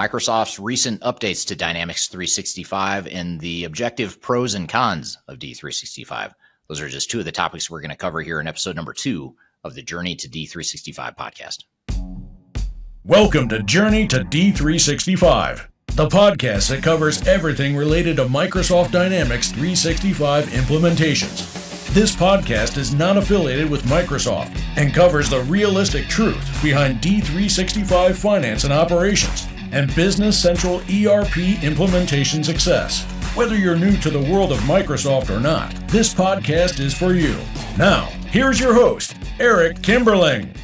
Microsoft's recent updates to Dynamics 365, and the objective pros and cons of D365. Those are just two of the topics we're going to cover here in episode number 2 of the Journey to D365 podcast. Welcome to Journey to D365, the podcast that covers everything related to Microsoft Dynamics 365 implementations. This podcast is not affiliated with Microsoft and covers the realistic truth behind D365 finance and operations and Business Central ERP implementation success. Whether you're new to the world of Microsoft or not, this podcast is for you. Now, here's your host, Eric Kimberling.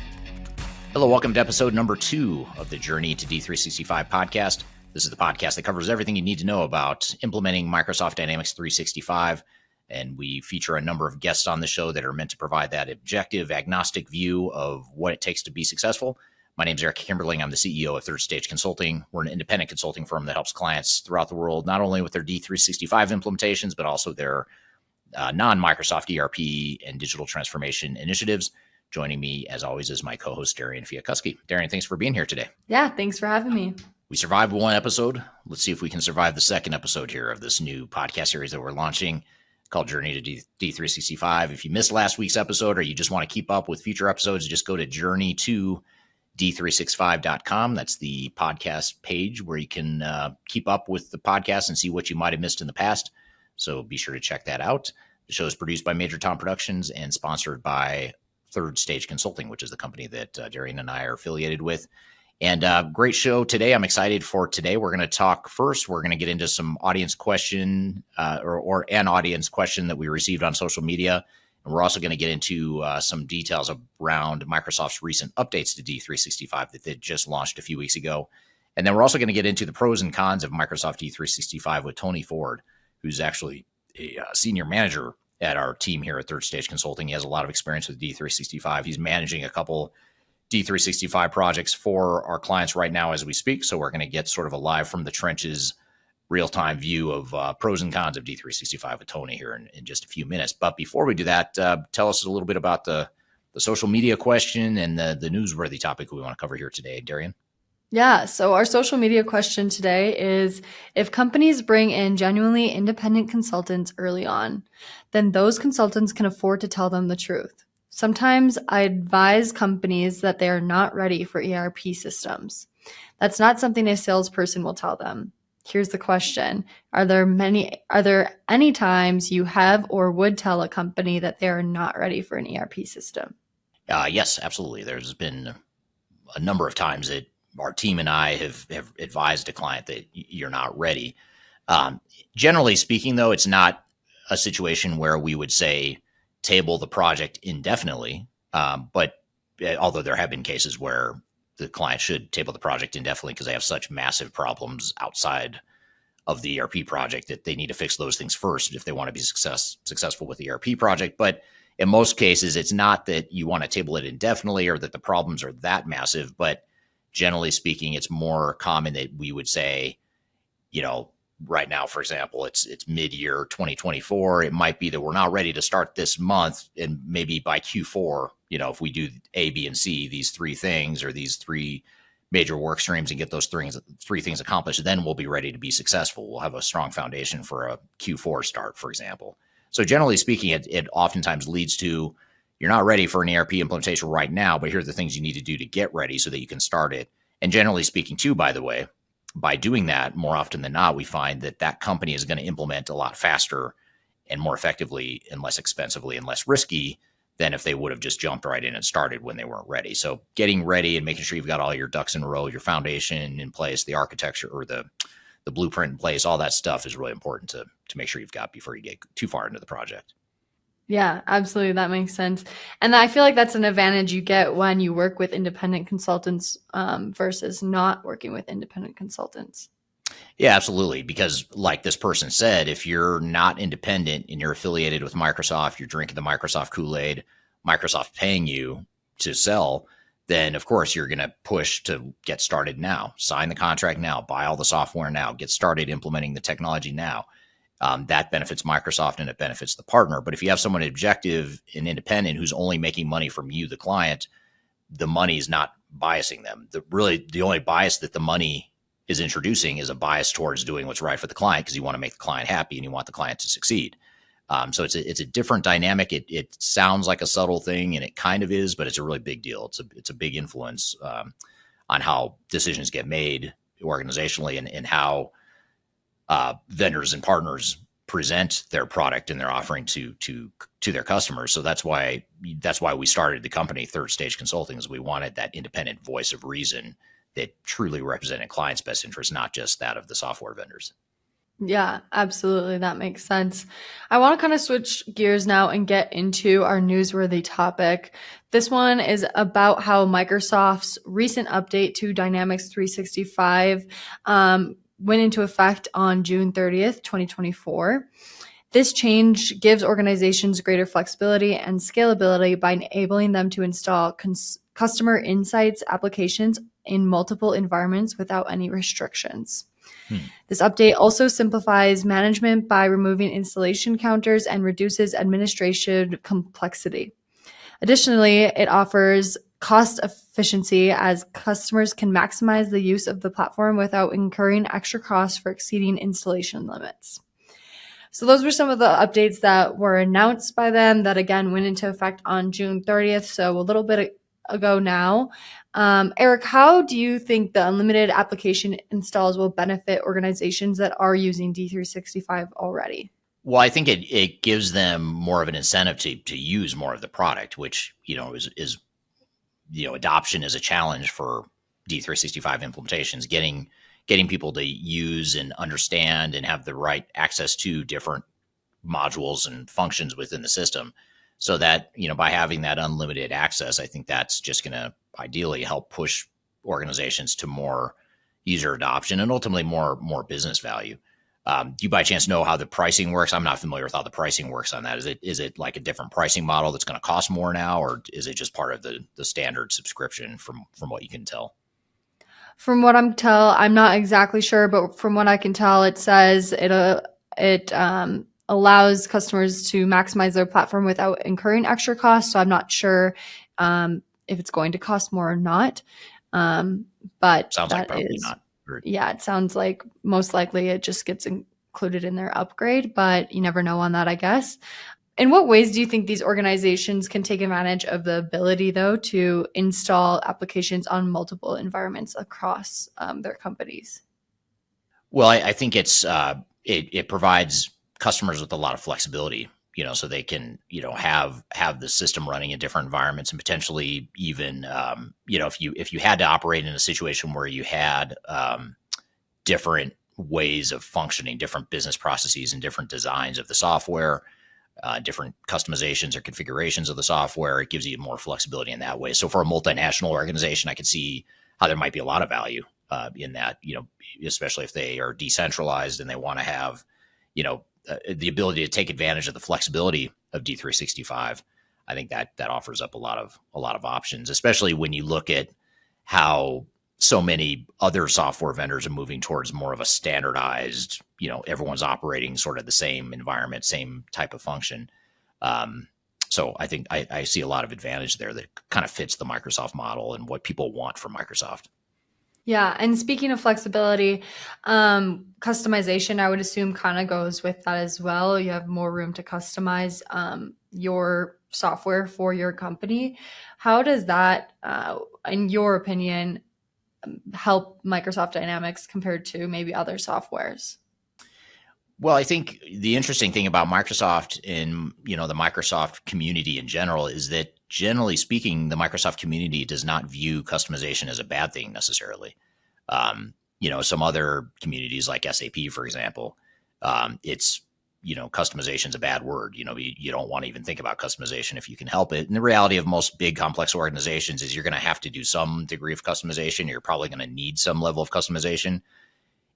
Hello, welcome to episode number 2 of the Journey to D365 podcast. This is the podcast that covers everything you need to know about implementing Microsoft Dynamics 365. And we feature a number of guests on the show that are meant to provide that objective, agnostic view of what it takes to be successful. My name is Eric Kimberling. I'm the CEO of Third Stage Consulting. We're an independent consulting firm that helps clients throughout the world, not only with their D365 implementations, but also their non-Microsoft ERP and digital transformation initiatives. Joining me, as always, is my co-host, Darian Fiakuski. Darian, thanks for being here today. Yeah, thanks for having me. We survived one episode. Let's see if we can survive the second episode here of this new podcast series that we're launching called Journey to D365. If you missed last week's episode or you just want to keep up with future episodes, just go to journey2d365.com. That's the podcast page where you can keep up with the podcast and see what you might have missed in the past. So be sure to check that out. The show is produced by Major Tom Productions and sponsored by Third Stage Consulting, which is the company that Darian and I are affiliated with. And great show today. I'm excited for today. We're going to talk first. We're going to get into some audience question or an audience question that we received on social media. And we're also going to get into some details around Microsoft's recent updates to D365 that they just launched a few weeks ago. And then we're also going to get into the pros and cons of Microsoft D365 with Tony Ford, who's actually a senior manager at our team here at Third Stage Consulting. He has a lot of experience with D365. He's managing a couple D365 projects for our clients right now as we speak. So we're going to get sort of a live from the trenches, real-time view of pros and cons of D365 with Tony here in just a few minutes. But before we do that, tell us a little bit about the social media question and the newsworthy topic we want to cover here today, Darian. Yeah, so our social media question today is, if companies bring in genuinely independent consultants early on, then those consultants can afford to tell them the truth. Sometimes I advise companies that they are not ready for ERP systems. That's not something a salesperson will tell them. Here's the question. Are there any times you have or would tell a company that they are not ready for an ERP system? Yes, absolutely. There's been a number of times that our team and I have advised a client that you're not ready. Generally speaking, though, it's not a situation where we would say table the project indefinitely. But although there have been cases where the client should table the project indefinitely because they have such massive problems outside of the ERP project that they need to fix those things first if they want to be successful with the ERP project. But in most cases, it's not that you want to table it indefinitely or that the problems are that massive, but generally speaking, it's more common that we would say, right now, for example, it's mid-year 2024. It might be that we're not ready to start this month, and maybe by Q4, if we do A, B, and C, these 3 things or these 3 major work streams and get those 3 things accomplished, then we'll be ready to be successful. We'll have a strong foundation for a Q4 start, for example. So generally speaking, it oftentimes leads to, you're not ready for an ERP implementation right now, but here are the things you need to do to get ready so that you can start it. And generally speaking, too, by the way, by doing that, more often than not, we find that company is going to implement a lot faster and more effectively and less expensively and less risky than if they would have just jumped right in and started when they weren't ready. So getting ready and making sure you've got all your ducks in a row, your foundation in place, the architecture or the blueprint in place, all that stuff is really important to make sure you've got before you get too far into the project. Yeah, absolutely. That makes sense. And I feel like that's an advantage you get when you work with independent consultants versus not working with independent consultants. Yeah, absolutely. Because like this person said, if you're not independent and you're affiliated with Microsoft, you're drinking the Microsoft Kool-Aid, Microsoft paying you to sell, then of course you're going to push to get started now, sign the contract now, buy all the software now, get started implementing the technology now. That benefits Microsoft and it benefits the partner. But if you have someone objective and independent who's only making money from you, the client, the money is not biasing them. The only bias that the money is introducing is a bias towards doing what's right for the client because you want to make the client happy and you want the client to succeed. So it's a different dynamic. It sounds like a subtle thing, and it kind of is, but it's a really big deal. It's a big influence on how decisions get made organizationally, and how vendors and partners present their product and their offering to their customers. So that's why we started the company Third Stage Consulting, is we wanted that independent voice of reason that truly represented clients' best interest, not just that of the software vendors. Yeah, absolutely. That makes sense. I want to kind of switch gears now and get into our newsworthy topic. This one is about how Microsoft's recent update to Dynamics 365 went into effect on June 30th, 2024. This change gives organizations greater flexibility and scalability by enabling them to install customer insights applications in multiple environments without any restrictions. This update also simplifies management by removing installation counters and reduces administration complexity. Additionally, it offers cost efficiency as customers can maximize the use of the platform without incurring extra costs for exceeding installation limits. So those were some of the updates that were announced by them that, again, went into effect on June 30th, so a little bit ago now. Eric, how do you think the unlimited application installs will benefit organizations that are using D365 already? Well, I think it gives them more of an incentive to use more of the product, which is adoption is a challenge for D365 implementations. Getting people to use and understand and have the right access to different modules and functions within the system. So that, by having that unlimited access, I think that's just going to ideally help push organizations to more user adoption and ultimately more business value. Do you by chance know how the pricing works? I'm not familiar with how the pricing works on that. Is it like a different pricing model that's going to cost more now, or is it just part of the standard subscription from what you can tell? From what I'm not exactly sure, but from what I can tell, it says it allows customers to maximize their platform without incurring extra costs. So I'm not sure if it's going to cost more or not. But sounds like probably not. Yeah, it sounds like most likely it just gets included in their upgrade, but you never know on that, I guess. In what ways do you think these organizations can take advantage of the ability, though, to install applications on multiple environments across their companies? Well, I think it provides customers with a lot of flexibility, so they can, have the system running in different environments, and potentially even, if you had to operate in a situation where you had different ways of functioning, different business processes and different designs of the software, different customizations or configurations of the software, it gives you more flexibility in that way. So for a multinational organization, I could see how there might be a lot of value in that, especially if they are decentralized and they want to have, the ability to take advantage of the flexibility of D365. I think that offers up a lot of options, especially when you look at how so many other software vendors are moving towards more of a standardized, everyone's operating sort of the same environment, same type of function. So I think I see a lot of advantage there that kind of fits the Microsoft model and what people want from Microsoft. Yeah. And speaking of flexibility, customization, I would assume kind of goes with that as well. You have more room to customize your software for your company. How does that, in your opinion, help Microsoft Dynamics compared to maybe other softwares? Well, I think the interesting thing about Microsoft and, the Microsoft community in general is that, generally speaking, the Microsoft community does not view customization as a bad thing necessarily. Some other communities like SAP, for example, it's, customization is a bad word. You don't want to even think about customization if you can help it. And the reality of most big complex organizations is you're going to have to do some degree of customization. You're probably going to need some level of customization.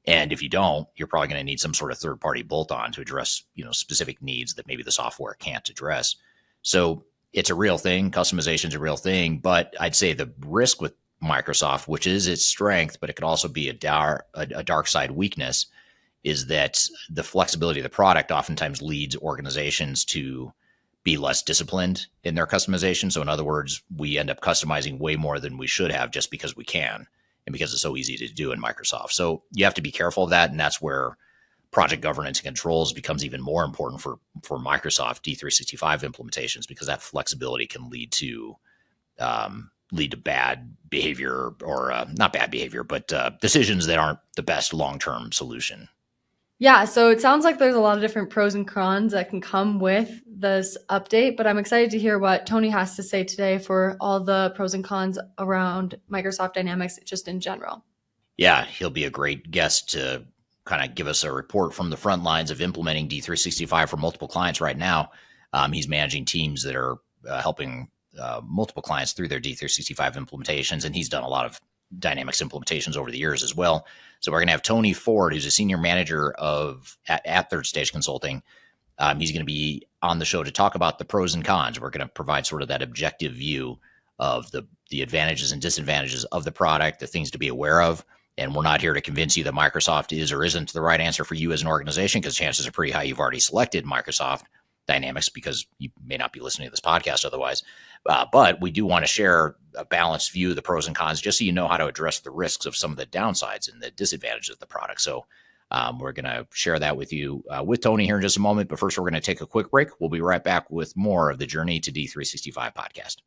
And if you don't, you're probably going to need some sort of third-party bolt-on to address, specific needs that maybe the software can't address. So it's a real thing. Customization is a real thing. But I'd say the risk with Microsoft, which is its strength, but it could also be a dark side weakness, is that the flexibility of the product oftentimes leads organizations to be less disciplined in their customization. So in other words, we end up customizing way more than we should have just because we can. and because it's so easy to do in Microsoft. So you have to be careful of that, and that's where project governance and controls becomes even more important for Microsoft D365 implementations, because that flexibility can lead to bad behavior, or not bad behavior, but decisions that aren't the best long-term solution. Yeah, so it sounds like there's a lot of different pros and cons that can come with this update, but I'm excited to hear what Tony has to say today for all the pros and cons around Microsoft Dynamics just in general. Yeah, he'll be a great guest to kind of give us a report from the front lines of implementing D365 for multiple clients right now. He's managing teams that are helping multiple clients through their D365 implementations, and he's done a lot of Dynamics implementations over the years as well. So we're going to have Tony Ford, who's a senior manager at Third Stage Consulting. He's going to be on the show to talk about the pros and cons. We're going to provide sort of that objective view of the advantages and disadvantages of the product, the things to be aware of. And we're not here to convince you that Microsoft is or isn't the right answer for you as an organization, because chances are pretty high you've already selected Microsoft Dynamics, because you may not be listening to this podcast otherwise. But we do want to share a balanced view of the pros and cons, just so you know how to address the risks of some of the downsides and the disadvantages of the product. So we're going to share that with you with Tony here in just a moment. But first, we're going to take a quick break. We'll be right back with more of the Journey to D365 podcast.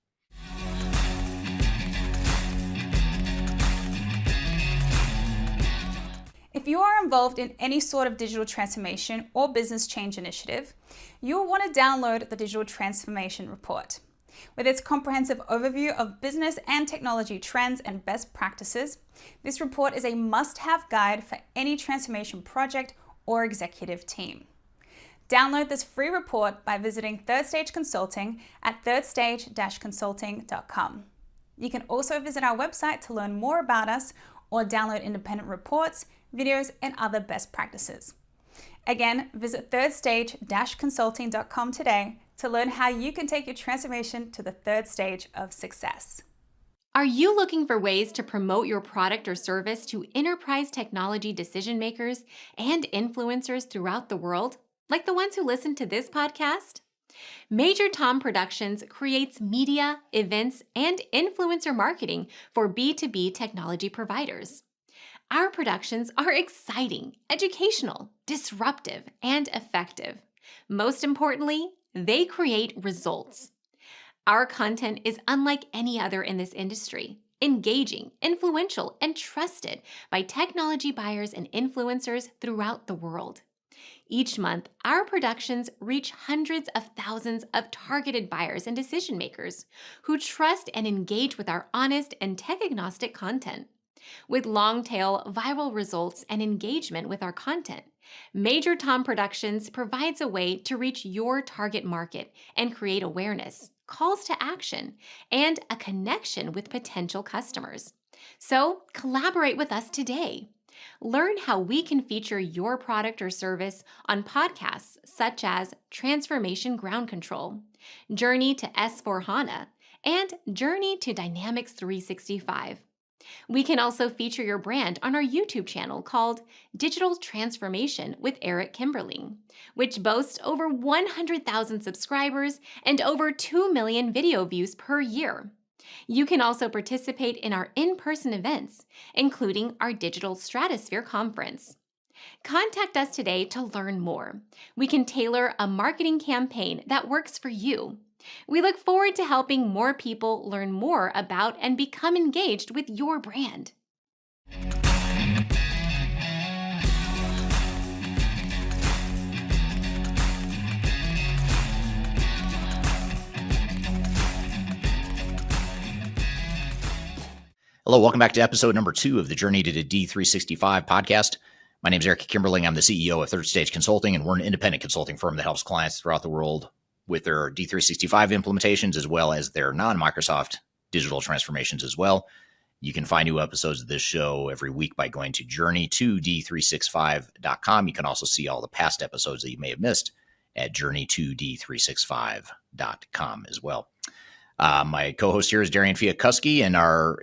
If you are involved in any sort of digital transformation or business change initiative, you'll want to download the Digital Transformation Report. With its comprehensive overview of business and technology trends and best practices, this report is a must-have guide for any transformation project or executive team. Download this free report by visiting Third Stage Consulting at thirdstage-consulting.com. You can also visit our website to learn more about us or download independent reports, videos, and other best practices. Again, visit thirdstage-consulting.com today to learn how you can take your transformation to the third stage of success. Are you looking for ways to promote your product or service to enterprise technology decision makers and influencers throughout the world, like the ones who listen to this podcast? Major Tom Productions creates media, events, and influencer marketing for B2B technology providers. Our productions are exciting, educational, disruptive, and effective. Most importantly, they create results. Our content is unlike any other in this industry, engaging, influential, and trusted by technology buyers and influencers throughout the world. Each month, our productions reach hundreds of thousands of targeted buyers and decision makers who trust and engage with our honest and tech-agnostic content. With long-tail viral results and engagement with our content, Major Tom Productions provides a way to reach your target market and create awareness, calls to action, and a connection with potential customers. So collaborate with us today. Learn how we can feature your product or service on podcasts such as Transformation Ground Control, Journey to S/4HANA, and Journey to Dynamics 365. We can also feature your brand on our YouTube channel called Digital Transformation with Eric Kimberling, which boasts over 100,000 subscribers and over 2 million video views per year. You can also participate in our in-person events, including our Digital Stratosphere Conference. Contact us today to learn more. We can tailor a marketing campaign that works for you. We look forward to helping more people learn more about and become engaged with your brand. Hello, welcome back to episode number 2 of the Journey to the D365 podcast. My name is Eric Kimberling. I'm the CEO of Third Stage Consulting, and we're an independent consulting firm that helps clients throughout the world with their D365 implementations, as well as their non-Microsoft digital transformations as well. You can find new episodes of this show every week by going to journey2d365.com. You can also see all the past episodes that you may have missed at journey2d365.com as well. My co-host here is Darian Fiakuski, and our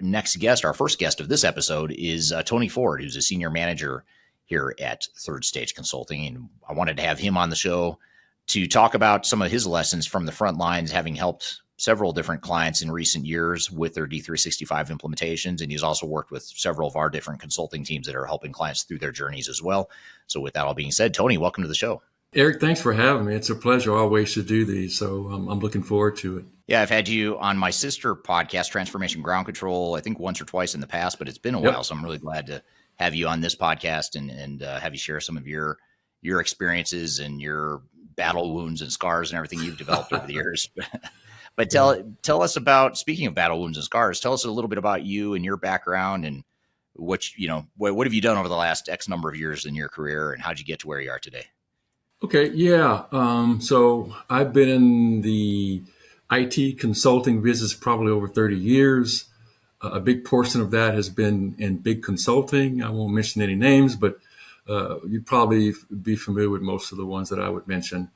first guest of this episode is Tony Ford, who's a senior manager here at Third Stage Consulting. And I wanted to have him on the show to talk about some of his lessons from the front lines, having helped several different clients in recent years with their D365 implementations. And he's also worked with several of our different consulting teams that are helping clients through their journeys as well. So with that all being said, Tony, welcome to the show. Eric, thanks for having me. It's a pleasure always to do these. So I'm looking forward to it. Yeah, I've had you on my sister podcast, Transformation Ground Control, I think once or twice in the past, but it's been a while. So I'm really glad to have you on this podcast and have you share some of your experiences and your battle wounds and scars and everything you've developed over the years. But tell us about, speaking of battle wounds and scars, tell us a little bit about you and your background and what have you done over the last X number of years in your career and how'd you get to where you are today? Okay, yeah. So I've been in the IT consulting business probably over 30 years. A big portion of that has been in big consulting. I won't mention any names, but you'd probably be familiar with most of the ones that I would mention.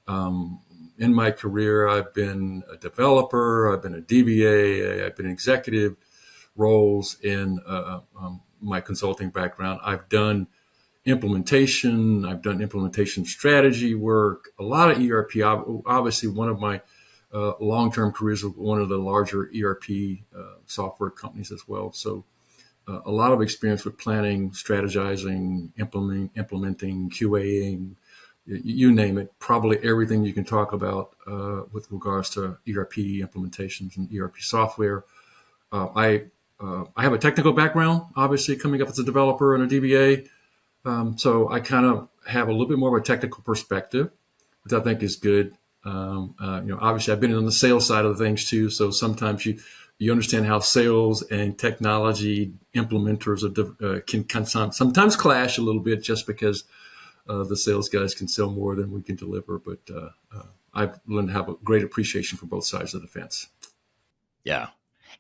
In my career, I've been a developer, I've been a DBA, I've been executive roles in my consulting background. I've done implementation strategy work, a lot of ERP. Obviously, one of my long-term careers with one of the larger ERP software companies as well. So a lot of experience with planning, strategizing, implementing, QAing, you name it, probably everything you can talk about with regards to ERP implementations and ERP software. I have a technical background, obviously, coming up as a developer and a DBA. So I kind of have a little bit more of a technical perspective, which I think is good. Obviously I've been on the sales side of things too. So sometimes you understand how sales and technology implementers can sometimes clash a little bit just because the sales guys can sell more than we can deliver. But I've learned to have a great appreciation for both sides of the fence. Yeah.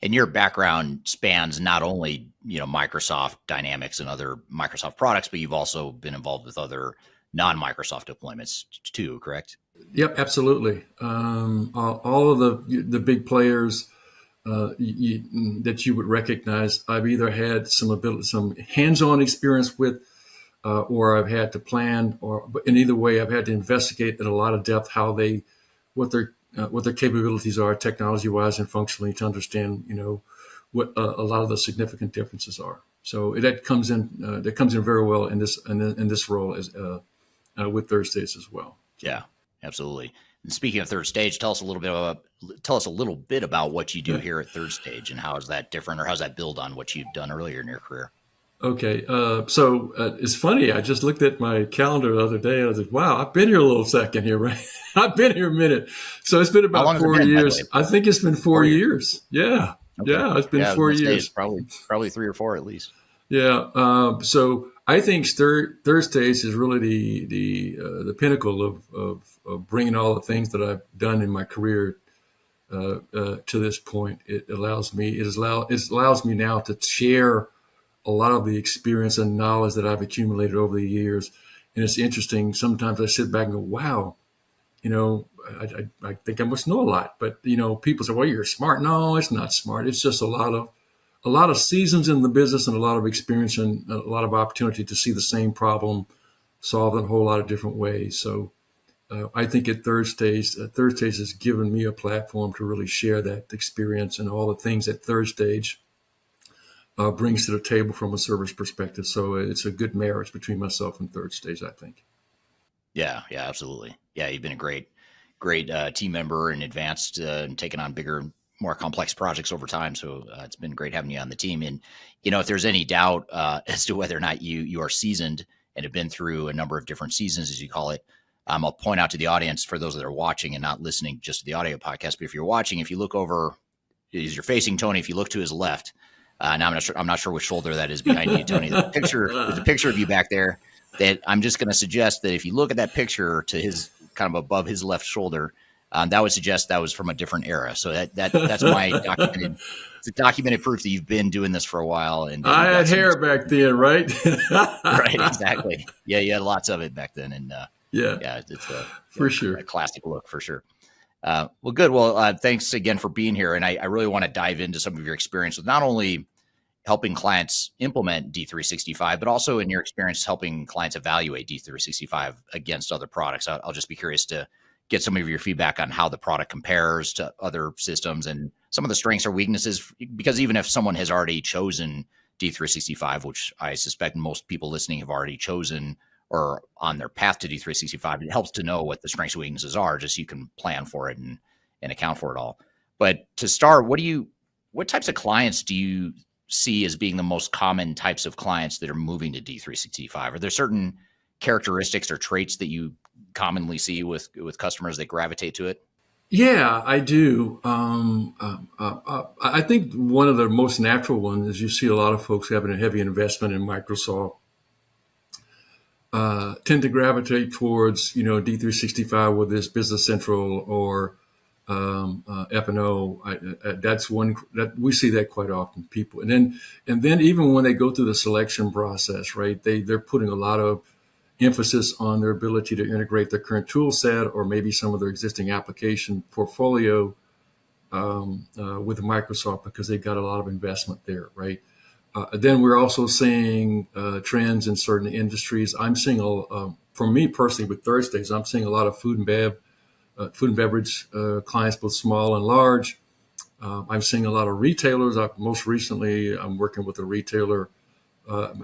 And your background spans not only, Microsoft Dynamics and other Microsoft products, but you've also been involved with other non-Microsoft deployments too, correct? Yep, absolutely. All of the big players that you would recognize, I've either had some hands-on experience with, or I've had to plan, but in either way, I've had to investigate in a lot of depth what their capabilities are technology-wise and functionally to understand, what a lot of the significant differences are. So that comes in very well in this role as with Third Stage as well. Yeah, absolutely. And speaking of Third Stage, tell us a little bit about what you do here at Third Stage and how is that different or how's that build on what you've done earlier in your career? Okay. So it's funny. I just looked at my calendar the other day and I was like, wow, I've been here a little second here, right? I've been here a minute. So it's been about 4 years. I think it's been 4 years. Yeah. Okay. Yeah. It's been 4 years. Probably 3 or 4 at least. Yeah. So I think Third Stage is really the pinnacle of bringing all the things that I've done in my career to this point. It allows me now to share a lot of the experience and knowledge that I've accumulated over the years. And it's interesting. Sometimes I sit back and go, wow, I think I must know a lot, but people say, well, you're smart. No, it's not smart. It's just a lot of seasons in the business and a lot of experience and a lot of opportunity to see the same problem solved in a whole lot of different ways. So I think at Third Stage has given me a platform to really share that experience and all the things that Third Stage brings to the table from a service perspective. So it's a good marriage between myself and Third Stage, I think. Yeah, absolutely. Yeah, you've been a great team member and advanced and taken on bigger, more complex projects over time. So it's been great having you on the team. And, if there's any doubt as to whether or not you are seasoned and have been through a number of different seasons, as you call it, I'll point out to the audience for those that are watching and not listening just to the audio podcast. But if you're watching, if you look over, as you're facing Tony, if you look to his left, now I'm not sure which shoulder that is behind you, Tony. There's a picture of you back there that I'm just going to suggest that if you look at that picture to his kind of above his left shoulder, that would suggest that was from a different era. So that's my documented proof that you've been doing this for a while. And I had hair back then, right? Right, exactly. Yeah, you had lots of it back then, and it's for sure a classic look for sure. Well, good. Well, thanks again for being here. And I really want to dive into some of your experience with not only helping clients implement D365, but also in your experience helping clients evaluate D365 against other products. I'll just be curious to get some of your feedback on how the product compares to other systems and some of the strengths or weaknesses. Because even if someone has already chosen D365, which I suspect most people listening have already chosen or on their path to D365, it helps to know what the strengths and weaknesses are, just so you can plan for it and account for it all. But to start, what types of clients do you see as being the most common types of clients that are moving to D365? Are there certain characteristics or traits that you commonly see with customers that gravitate to it? Yeah, I do. I think one of the most natural ones is you see a lot of folks having a heavy investment in Microsoft tend to gravitate towards, D365, whether it's Business Central or F&O. That's one that we see that quite often. People, and then even when they go through the selection process, right? They're putting a lot of emphasis on their ability to integrate their current tool set or maybe some of their existing application portfolio with Microsoft because they've got a lot of investment there, right? Then we're also seeing trends in certain industries. I'm seeing, for me personally, with Thursdays, I'm seeing a lot of food and beverage clients, both small and large. I'm seeing a lot of retailers. Most recently, I'm working with a retailer.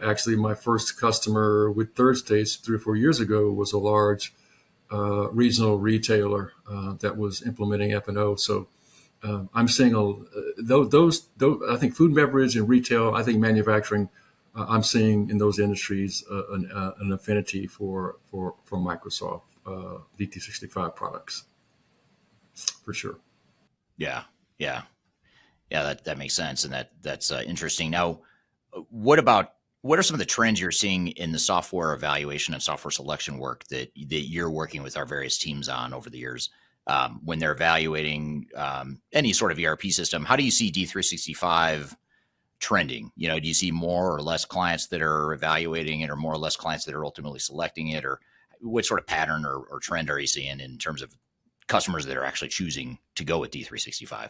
Actually, my first customer with Thursdays 3 or 4 years ago was a large regional retailer that was implementing F&O. So I'm seeing those. I think food and beverage and retail. I think manufacturing. I'm seeing in those industries an affinity for Microsoft D365 products, for sure. Yeah, yeah, yeah. That makes sense, and that's interesting. Now, what are some of the trends you're seeing in the software evaluation and software selection work that you're working with our various teams on over the years? When they're evaluating any sort of ERP system, how do you see D365 trending? Do you see more or less clients that are evaluating it, or more or less clients that are ultimately selecting it, or what sort of pattern or trend are you seeing in terms of customers that are actually choosing to go with D365?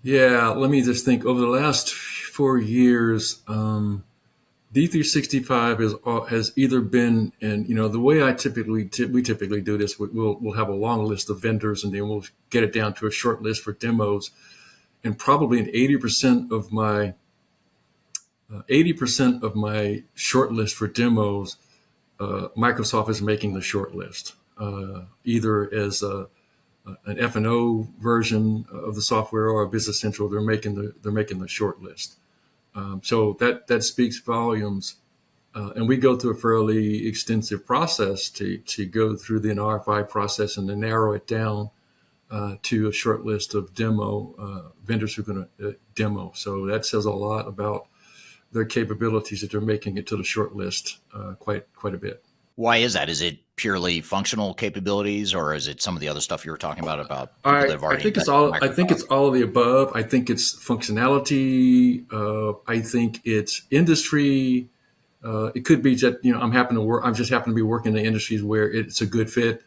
Yeah, let me just think. Over the last 4 years, D365 has either been, and the way we typically do this, we'll have a long list of vendors, and then we'll get it down to a short list for demos, and probably in 80% of my 80% of my short list for demos, Microsoft is making the short list, either as an F&O version of the software or a Business Central. They're making the short list. So that speaks volumes. And we go through a fairly extensive process to go through the RFI process and to narrow it down to a short list of vendors who are going to demo. So that says a lot about their capabilities, that they're making it to the short list quite a bit. Why is that? Is it purely functional capabilities, or is it some of the other stuff you were talking about people that have already? I think it's all of the above. I think it's functionality. I think it's industry. It could be that I'm just happen to be working in the industries where it's a good fit.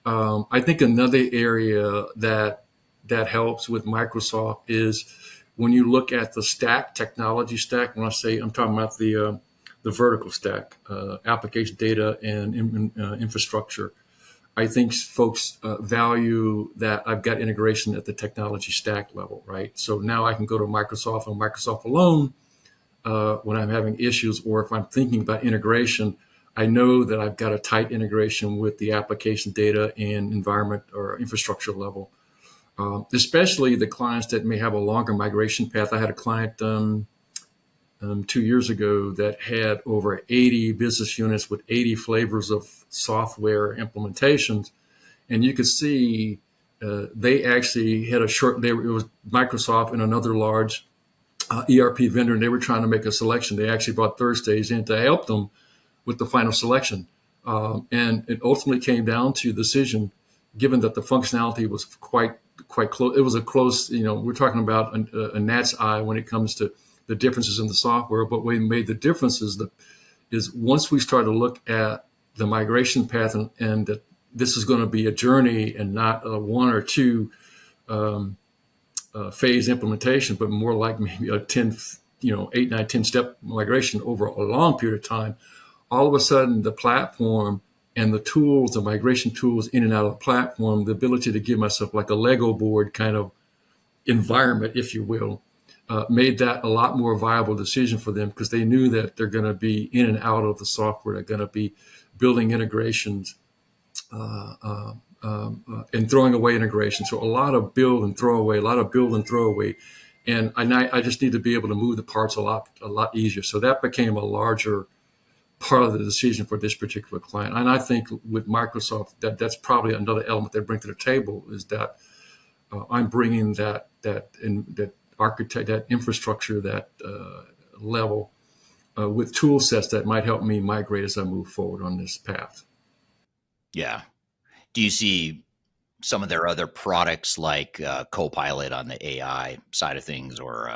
I think another area that helps with Microsoft is when you look at the technology stack. When I say, I'm talking about the vertical stack, application data and infrastructure. I think folks value that I've got integration at the technology stack level, right? So now I can go to Microsoft and Microsoft alone when I'm having issues, or if I'm thinking about integration, I know that I've got a tight integration with the application data and environment or infrastructure level. Especially the clients that may have a longer migration path. I had a client 2 years ago that had over 80 business units with 80 flavors of software implementations. And you could see they actually had it was Microsoft and another large ERP vendor, and they were trying to make a selection. They actually brought Thursdays in to help them with the final selection. And it ultimately came down to decision, given that the functionality was quite close. It was a close, we're talking about a gnat's eye when it comes to the differences in the software. But what made the differences is once we started to look at the migration path and that this is going to be a journey and not a 1 or 2 phase implementation, but more like maybe a 10, 8, 9, 10 step migration over a long period of time. All of a sudden, the platform and the tools, the migration tools in and out of the platform, the ability to give myself like a Lego board kind of environment, if you will, made that a lot more viable decision for them, because they knew that they're going to be in and out of the software. They're going to be building integrations and throwing away integrations. So a lot of build and throw away, And I just need to be able to move the parts a lot easier. So that became a larger part of the decision for this particular client. And I think with Microsoft, that's probably another element they bring to the table, is that I'm bringing that architect, that infrastructure, that level with tool sets that might help me migrate as I move forward on this path. Yeah. Do you see some of their other products like Copilot on the AI side of things, or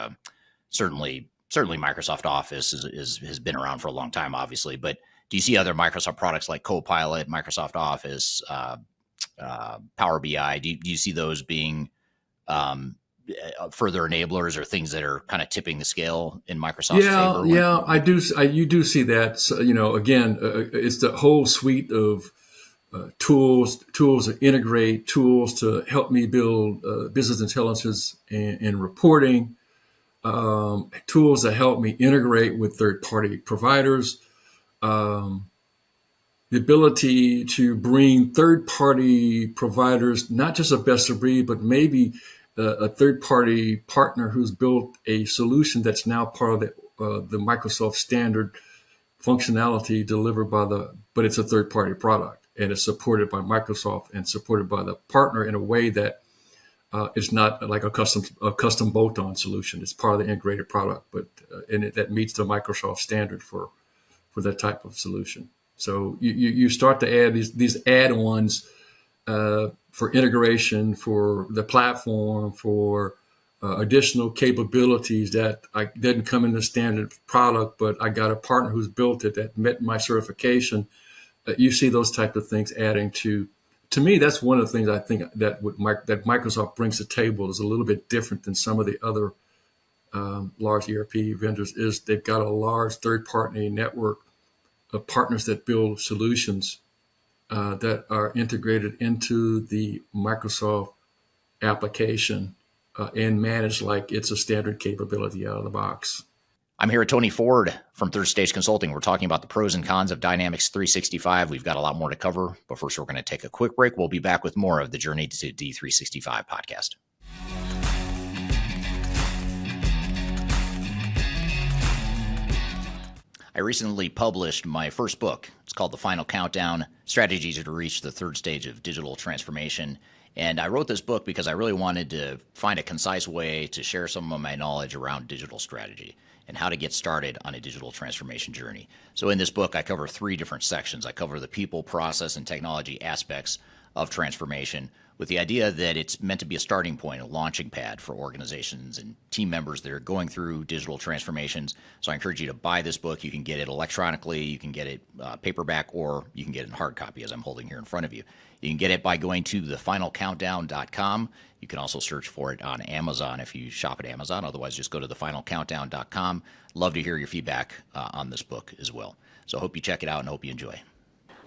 certainly Microsoft Office has been around for a long time, obviously, but do you see other Microsoft products like Copilot, Microsoft Office, Power BI? Do you see those being further enablers or things that are kind of tipping the scale in Microsoft's favor? Yeah, I do. You do see that. So, again, it's the whole suite of tools to integrate, tools to help me build business intelligence and reporting, tools that help me integrate with third-party providers, the ability to bring third-party providers, not just a best of breed, but maybe a third-party partner who's built a solution that's now part of the Microsoft standard functionality delivered but it's a third-party product, and it's supported by Microsoft and supported by the partner in a way that it's not like a custom bolt-on solution. It's part of the integrated product, but that meets the Microsoft standard for that type of solution. So you start to add these add-ons for integration, for the platform, for additional capabilities that didn't come in the standard product, but I got a partner who's built it that met my certification. You see those type of things adding to me. That's one of the things I think that that Microsoft brings to the table is a little bit different than some of the other large ERP vendors. Is they've got a large third-party network of partners that build solutions that are integrated into the Microsoft application and managed like it's a standard capability out of the box. I'm here with Tony Ford from Third Stage Consulting. We're talking about the pros and cons of Dynamics 365. We've got a lot more to cover, but first we're going to take a quick break. We'll be back with more of the Journey to D365 podcast. I recently published my first book. It's called The Final Countdown: Strategies to Reach the Third Stage of Digital Transformation. And I wrote this book because I really wanted to find a concise way to share some of my knowledge around digital strategy and how to get started on a digital transformation journey. So in this book, I cover 3 different sections. I cover the people, process, and technology aspects of transformation, with the idea that it's meant to be a starting point, a launching pad for organizations and team members that are going through digital transformations. So I encourage you to buy this book. You can get it electronically, you can get it paperback, or you can get it in hard copy, as I'm holding here in front of you. You can get it by going to thefinalcountdown.com. You can also search for it on Amazon if you shop at Amazon. Otherwise, just go to thefinalcountdown.com. Love to hear your feedback on this book as well. So I hope you check it out and hope you enjoy.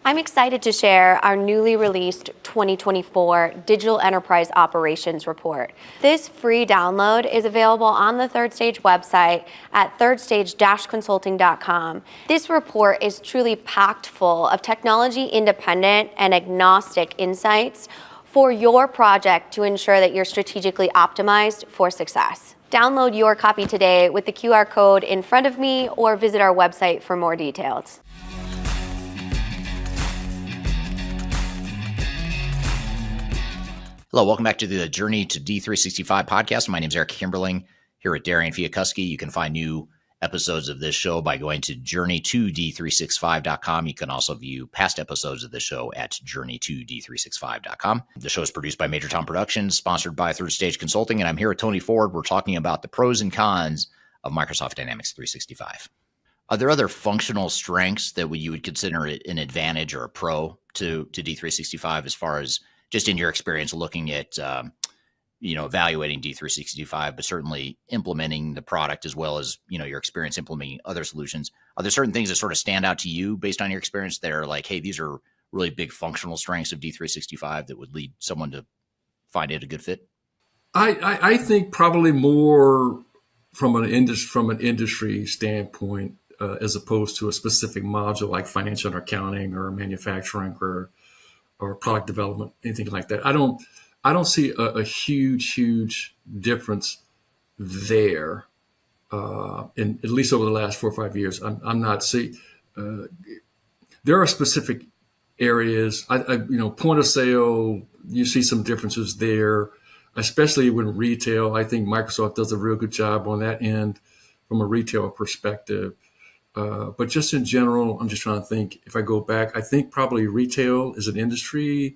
I'm excited to share our newly released 2024 Digital Enterprise Operations Report. This free download is available on the Third Stage website at thirdstage-consulting.com. This report is truly packed full of technology-independent and agnostic insights for your project to ensure that you're strategically optimized for success. Download your copy today with the QR code in front of me, or visit our website for more details. Hello, welcome back to the Journey to D365 podcast. My name is Eric Kimberling here at Darian Fiakuski. You can find new episodes of this show by going to journey2d365.com. You can also view past episodes of the show at journey2d365.com. The show is produced by Major Tom Productions, sponsored by Third Stage Consulting, and I'm here with Tony Ford. We're talking about the pros and cons of Microsoft Dynamics 365. Are there other functional strengths that you would consider an advantage or a pro to D365, as far as just in your experience looking at, evaluating D365, but certainly implementing the product, as well as, your experience implementing other solutions? Are there certain things that sort of stand out to you based on your experience that are like, hey, these are really big functional strengths of D365 that would lead someone to find it a good fit? I think probably more from an industry standpoint, as opposed to a specific module like financial and accounting or manufacturing or product development, anything like that. I don't see a huge difference there. In at least over the last 4 or 5 years, I'm not see. There are specific areas. Point of sale. You see some differences there, especially when retail. I think Microsoft does a real good job on that end from a retail perspective. But just in general, I'm just trying to think. If I go back, I think probably retail is an industry.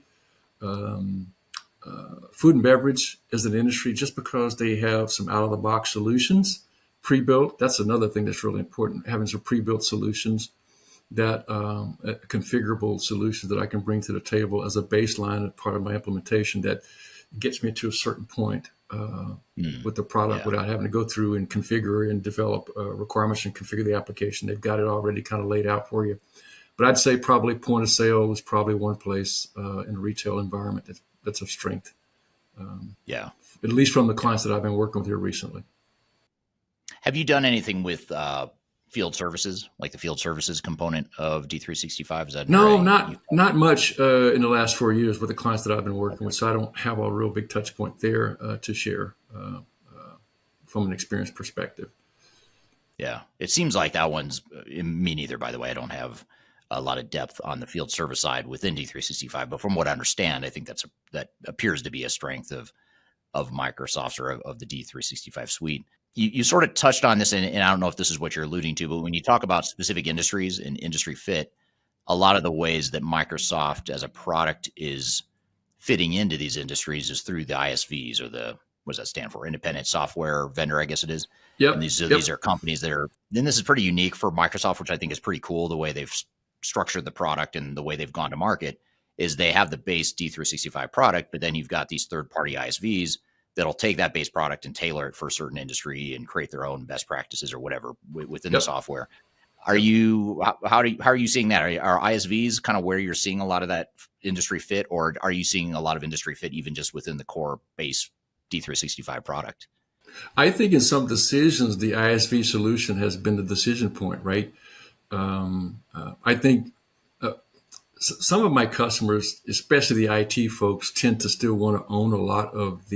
Food and beverage is an industry just because they have some out of the box solutions pre-built. That's another thing that's really important, having some pre-built solutions that configurable solutions that I can bring to the table as a baseline and part of my implementation that gets me to a certain point with the product without having to go through and configure and develop requirements and configure the application. They've got it already kind of laid out for you. But I'd say probably point of sale is probably one place in a retail environment that's of strength. At least from the clients that I've been working with here recently. Have you done anything with field services, like the field services component of D365? Is that not much in the last 4 years with the clients that I've been working with. So I don't have a real big touch point there to share from an experience perspective. Yeah, it seems like that one's me neither. By the way, I don't have a lot of depth on the field service side within D365, but from what I understand, I think that appears to be a strength of Microsoft's or of the D365 suite. You sort of touched on this, and I don't know if this is what you're alluding to, but when you talk about specific industries and industry fit, a lot of the ways that Microsoft as a product is fitting into these industries is through the ISVs, or what does that stand for? Independent software vendor, I guess it is. Yep. And these are companies that are, and this is pretty unique for Microsoft, which I think is pretty cool, the way they've structured the product and the way they've gone to market is they have the base D365 product, but then you've got these third-party ISVs that'll take that base product and tailor it for a certain industry and create their own best practices or whatever within the software. How are you seeing that? Are ISVs kind of where you're seeing a lot of that industry fit, or are you seeing a lot of industry fit even just within the core base D365 product? I think in some decisions, the ISV solution has been the decision point, right? I think some of my customers, especially the IT folks, tend to still want to own a lot of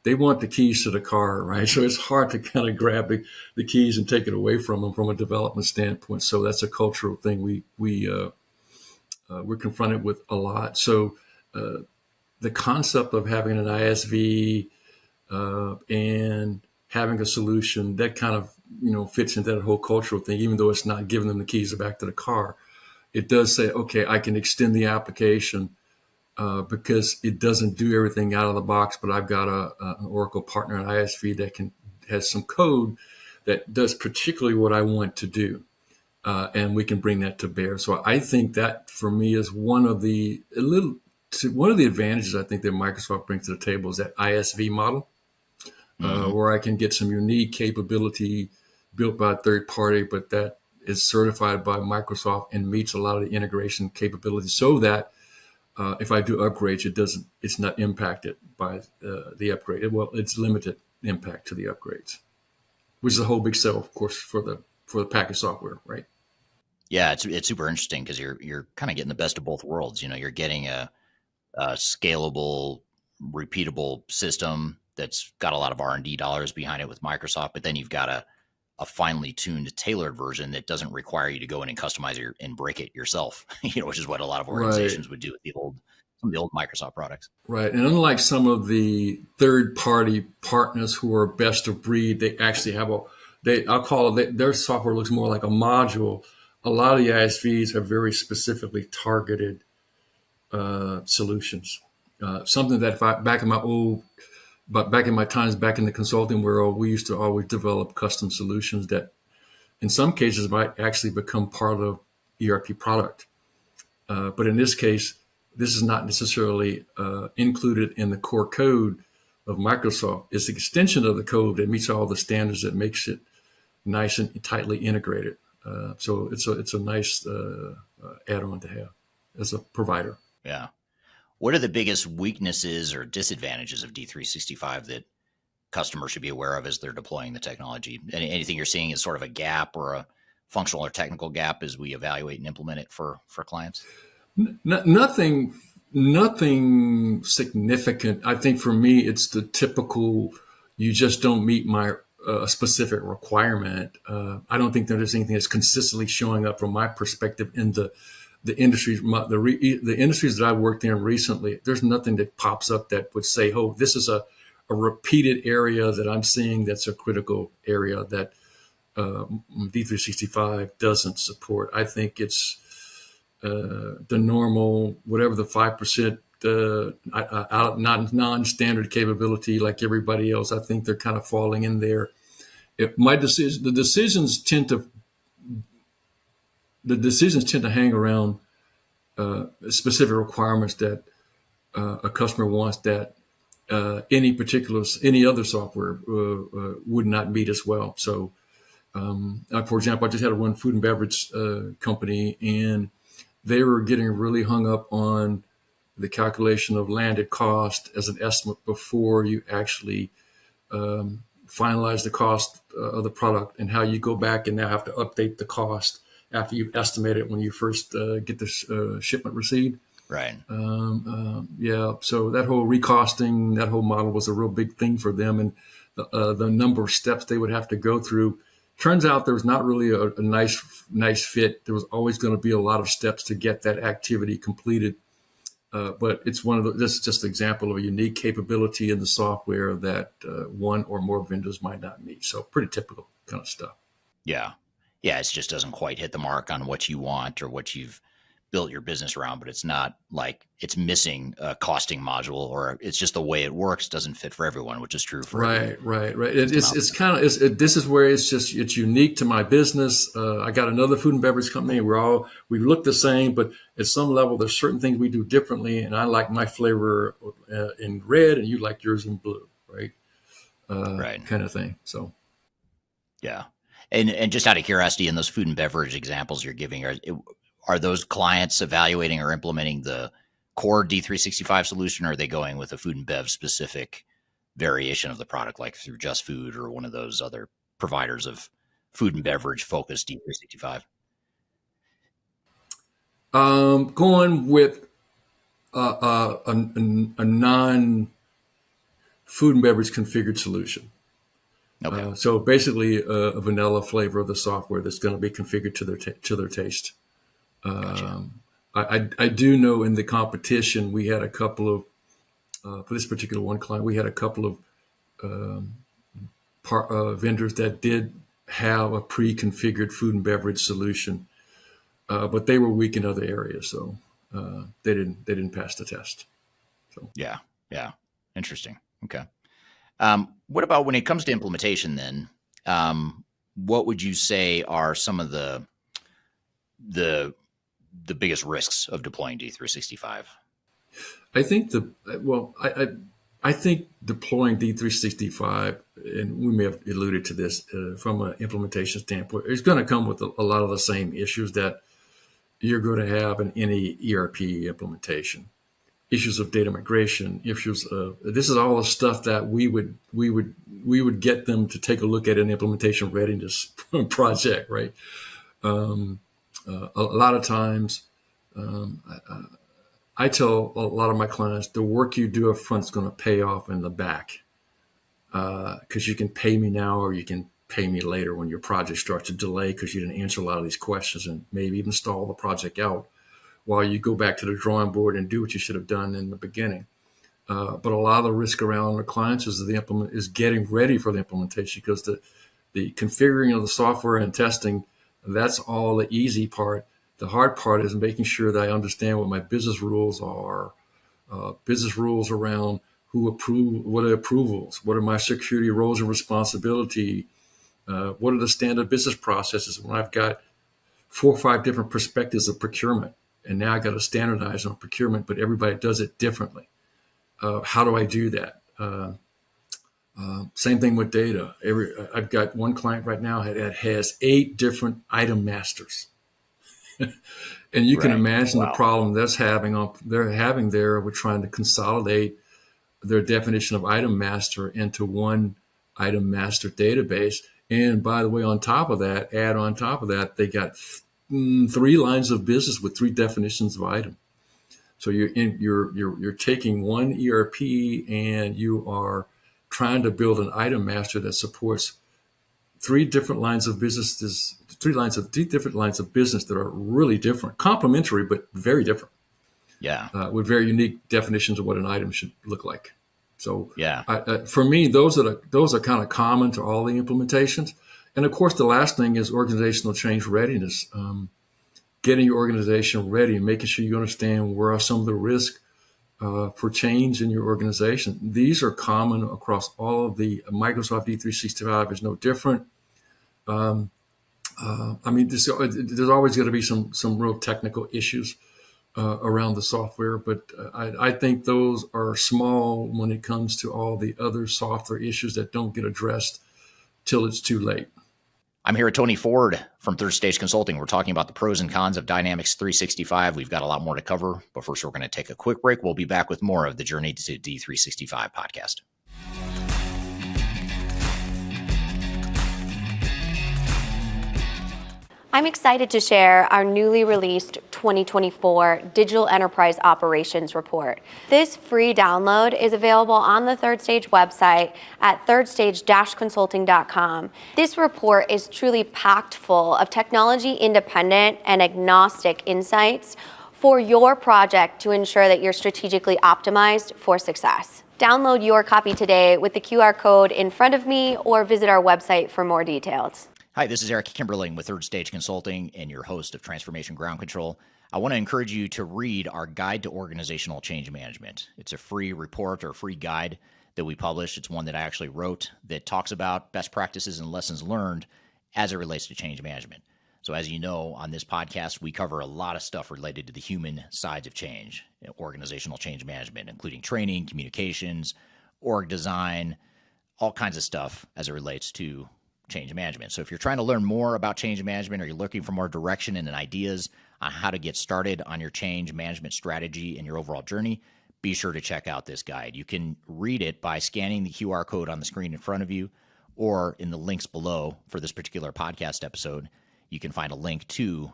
they want the keys to the car, right? So it's hard to kind of grab the keys and take it away from them from a development standpoint. So that's a cultural thing we're confronted with a lot. So the concept of having an ISV and having a solution that kind of fits into that whole cultural thing, even though it's not giving them the keys back to the car. It does say, okay, I can extend the application because it doesn't do everything out of the box, but I've got an Oracle partner, an ISV that has some code that does particularly what I want to do, and we can bring that to bear. So I think that for me is one of the advantages I think that Microsoft brings to the table is that ISV model, where I can get some unique capability built by a third party, but that is certified by Microsoft and meets a lot of the integration capabilities, so that if I do upgrades, it's not impacted by the upgrade. It's limited impact to the upgrades, which is a whole big sell, of course, for the packaged software, right? Yeah, it's super interesting because you're kind of getting the best of both worlds. You're getting a scalable, repeatable system that's got a lot of R&D dollars behind it with Microsoft, but then you've got a finely tuned, tailored version that doesn't require you to go in and customize it and break it yourself, which is what a lot of organizations would do with some of the old Microsoft products. Right. And unlike some of the third-party partners who are best of breed, they actually have I'll call it, their software looks more like a module. A lot of the ISVs have very specifically targeted solutions. Something that back in my times back in the consulting world, we used to always develop custom solutions that in some cases might actually become part of ERP product. But in this case, this is not necessarily included in the core code of Microsoft. It's the extension of the code that meets all the standards that makes it nice and tightly integrated. So it's a nice add-on to have as a provider. Yeah. What are the biggest weaknesses or disadvantages of D365 that customers should be aware of as they're deploying the technology? Anything you're seeing is sort of a gap or a functional or technical gap as we evaluate and implement it for clients? Nothing significant. I think for me, it's the typical, you just don't meet my specific requirement. I don't think there's anything that's consistently showing up from my perspective in the industries, the industries that I've worked in recently. There's nothing that pops up that would say, oh, this is a repeated area that I'm seeing that's a critical area that D365 doesn't support. I think it's the normal, whatever the 5% non-standard capability like everybody else. I think they're kind of falling in there. The decisions tend to hang around specific requirements that a customer wants that any other software would not meet as well. So, for example, I just had to run food and beverage company, and they were getting really hung up on the calculation of landed cost as an estimate before you actually finalize the cost of the product, and how you go back and now have to update the cost after you estimate it when you first get the shipment received. Right. Yeah. So that whole recosting, that whole model was a real big thing for them, and the number of steps they would have to go through. Turns out there was not really a nice fit. There was always going to be a lot of steps to get that activity completed. But it's this is just an example of a unique capability in the software that one or more vendors might not meet. So pretty typical kind of stuff. Yeah. Yeah. It just doesn't quite hit the mark on what you want or what you've built your business around, but it's not like it's missing a costing module, or it's just the way it works doesn't fit for everyone, which is true for right. It's kind of this is where it's unique to my business. I got another food and beverage company. We look the same, but at some level there's certain things we do differently, and I like my flavor in red, and you like yours in blue, right? right. Kind of thing. So yeah, and just out of curiosity, in those food and beverage examples you're giving, are those clients evaluating or implementing the core D365 solution, or are they going with a food and bev specific variation of the product, like through Just Food or one of those other providers of food and beverage focused D365? Going with a non food and beverage configured solution. Okay. So basically, a vanilla flavor of the software that's going to be configured to their taste. Gotcha. I do know in the competition we had a couple of for this particular one client, we had a couple of vendors that did have a pre-configured food and beverage solution, but they were weak in other areas, so they didn't pass the test. So yeah, interesting. Okay. What about when it comes to implementation then? What would you say are some of the biggest risks of deploying D365? I think I think deploying D365, and we may have alluded to this from an implementation standpoint, is going to come with a lot of the same issues that you're going to have in any ERP implementation. Issues of data migration, issues of this is all the stuff that we would get them to take a look at an implementation readiness project, right? A lot of times, I tell a lot of my clients, the work you do up front is going to pay off in the back, because you can pay me now or you can pay me later when your project starts to delay because you didn't answer a lot of these questions and maybe even stall the project out while you go back to the drawing board and do what you should have done in the beginning. But a lot of the risk around the clients is getting ready for the implementation, because the configuring of the software and testing, that's all the easy part. The hard part is making sure that I understand what my business rules are, business rules around what are approvals, what are my security roles and responsibility, what are the standard business processes when I've got 4 or 5 different perspectives of procurement. And now I got to standardize on procurement, but everybody does it differently. How do I do that? Same thing with data. I've got one client right now that has 8 different item masters. And you can Right. imagine the Wow. problem they're having there with trying to consolidate their definition of item master into one item master database. And by the way, on top of that, they got 3 lines of business with 3 definitions of item. So you're taking one ERP and you are trying to build an item master that supports 3 different lines of business that are really different, complementary but very different, Yeah. with very unique definitions of what an item should look like. So Yeah. for me, those are kind of common to all the implementations. And of course, the last thing is organizational change readiness. Getting your organization ready and making sure you understand where are some of the risks for change in your organization. These are common across all of the Microsoft D365 is no different. I mean, there's always going to be some real technical issues around the software, but I think those are small when it comes to all the other software issues that don't get addressed till it's too late. I'm here with Tony Ford from Third Stage Consulting. We're talking about the pros and cons of Dynamics 365. We've got a lot more to cover, but first we're going to take a quick break. We'll be back with more of the Journey to D365 podcast. I'm excited to share our newly released 2024 Digital Enterprise Operations Report. This free download is available on the Third Stage website at thirdstage-consulting.com. This report is truly packed full of technology-independent and agnostic insights for your project to ensure that you're strategically optimized for success. Download your copy today with the QR code in front of me or visit our website for more details. Hi, this is Eric Kimberling with Third Stage Consulting and your host of Transformation Ground Control. I want to encourage you to read our Guide to Organizational Change Management. It's a free report or free guide that we publish. It's one that I actually wrote that talks about best practices and lessons learned as it relates to change management. So as you know, on this podcast, we cover a lot of stuff related to the human sides of change, organizational change management, including training, communications, org design, all kinds of stuff as it relates to change management. So if you're trying to learn more about change management or you're looking for more direction and ideas on how to get started on your change management strategy and your overall journey, be sure to check out this guide. You can read it by scanning the QR code on the screen in front of you or in the links below for this particular podcast episode. You can find a link to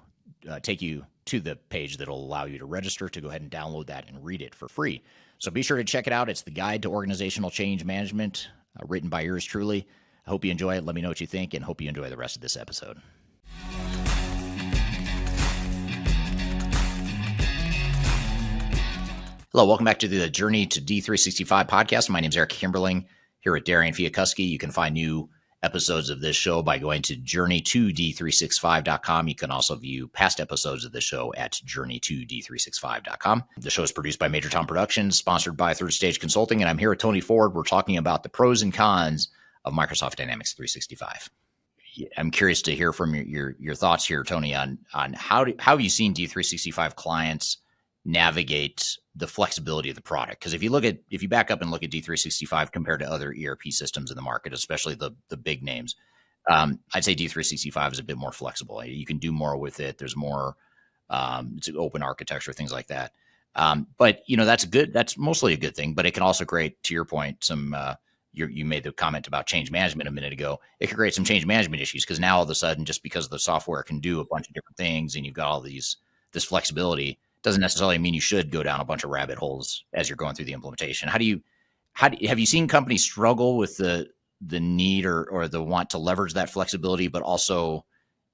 take you to the page that will allow you to register to go ahead and download that and read it for free. So be sure to check it out. It's the Guide to Organizational Change Management, written by yours truly. I hope you enjoy it. Let me know what you think, and hope you enjoy the rest of this episode. Hello, welcome back to the Journey to D365 podcast. My name is Eric Kimberling here with Darian Fiakuski. You can find new episodes of this show by going to journey2d365.com. You can also view past episodes of the show at journey2d365.com. The show is produced by Major Tom Productions, sponsored by Third Stage Consulting, and I'm here with Tony Ford. We're talking about the pros and cons of Microsoft Dynamics 365. I'm curious to hear from your thoughts here, Tony, on how have you seen D365 clients navigate the flexibility of the product? Because if you back up and look at D365 compared to other ERP systems in the market, especially the big names, I'd say D365 is a bit more flexible. You can do more with it. There's more, it's an open architecture, things like that. But that's good. That's mostly a good thing, but it can also create, to your point, some, you made the comment about change management a minute ago. It could create some change management issues because now all of a sudden, just because the software can do a bunch of different things and you've got all this flexibility, doesn't necessarily mean you should go down a bunch of rabbit holes as you're going through the implementation. Have you seen companies struggle with the need or the want to leverage that flexibility, but also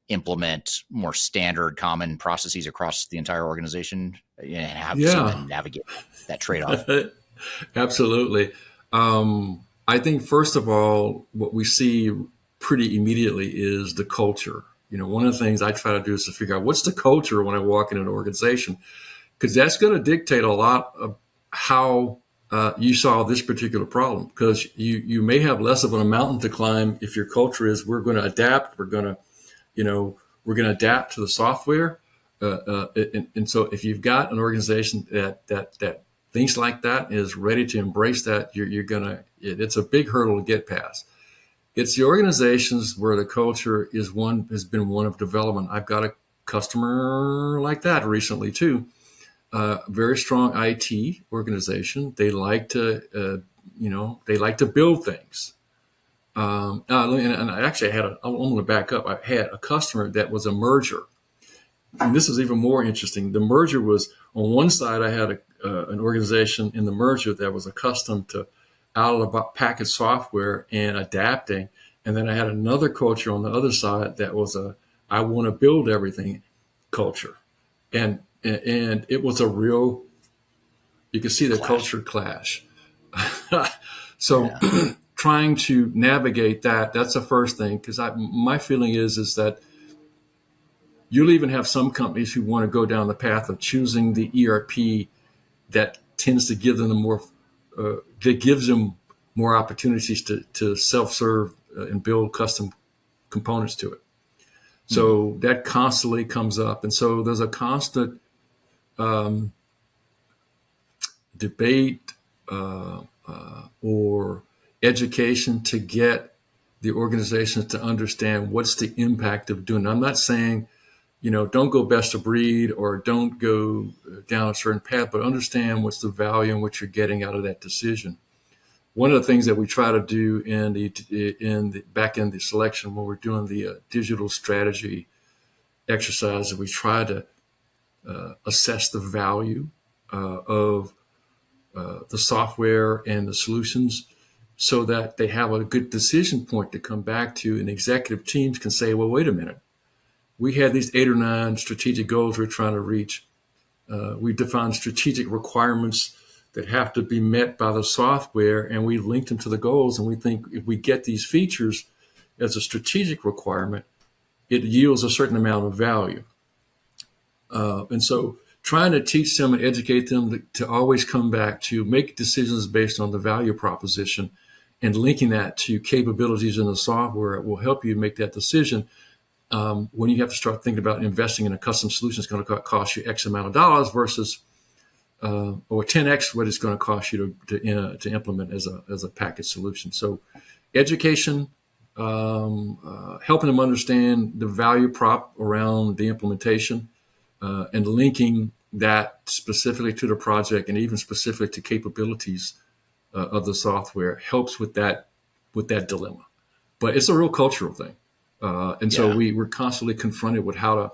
implement more standard common processes across the entire organization? And how have you seen them navigate that trade-off? Absolutely. I think, first of all, what we see pretty immediately is the culture. One of the things I try to do is to figure out what's the culture when I walk in an organization, because that's going to dictate a lot of how you solve this particular problem. Because you may have less of a mountain to climb if your culture is we're going to adapt, we're going to adapt to the software, and so if you've got an organization that thinks like that, is ready to embrace that, it's a big hurdle to get past. It's the organizations where the culture has been one of development. I've got to customer like that recently too. Very strong IT organization. They like to, they like to build things. And I actually I'm going to back up. I had a customer that was a merger. And this was even more interesting. The merger was on one side, I had an organization in the merger that was accustomed to out of the package software and adapting. And then I had another culture on the other side that was I want to build everything culture. And it was a real, you could see the culture clash. So trying to navigate that's the first thing, because my feeling is that you'll even have some companies who want to go down the path of choosing the ERP that tends to give them that gives them more opportunities to self-serve and build custom components to it. So that constantly comes up. And so there's a constant debate or education to get the organizations to understand what's the impact of doing it. I'm not saying, don't go best of breed or don't go down a certain path, but understand what's the value and what you're getting out of that decision. One of the things that we try to do back in the selection when we're doing the digital strategy exercise, we try to assess the value of the software and the solutions so that they have a good decision point to come back to, and executive teams can say, well, wait a minute. We had these 8 or 9 strategic goals we're trying to reach. We defined strategic requirements that have to be met by the software, and we linked them to the goals. And we think if we get these features as a strategic requirement, it yields a certain amount of value. And so trying to teach them and educate them to always come back to make decisions based on the value proposition and linking that to capabilities in the software will help you make that decision. When you have to start thinking about investing in a custom solution, it's going to cost you X amount of dollars versus or 10X what it's going to cost you to implement as a package solution. So education, helping them understand the value prop around the implementation, and linking that specifically to the project and even specific to capabilities of the software helps with that dilemma. But it's a real cultural thing. So we're constantly confronted with how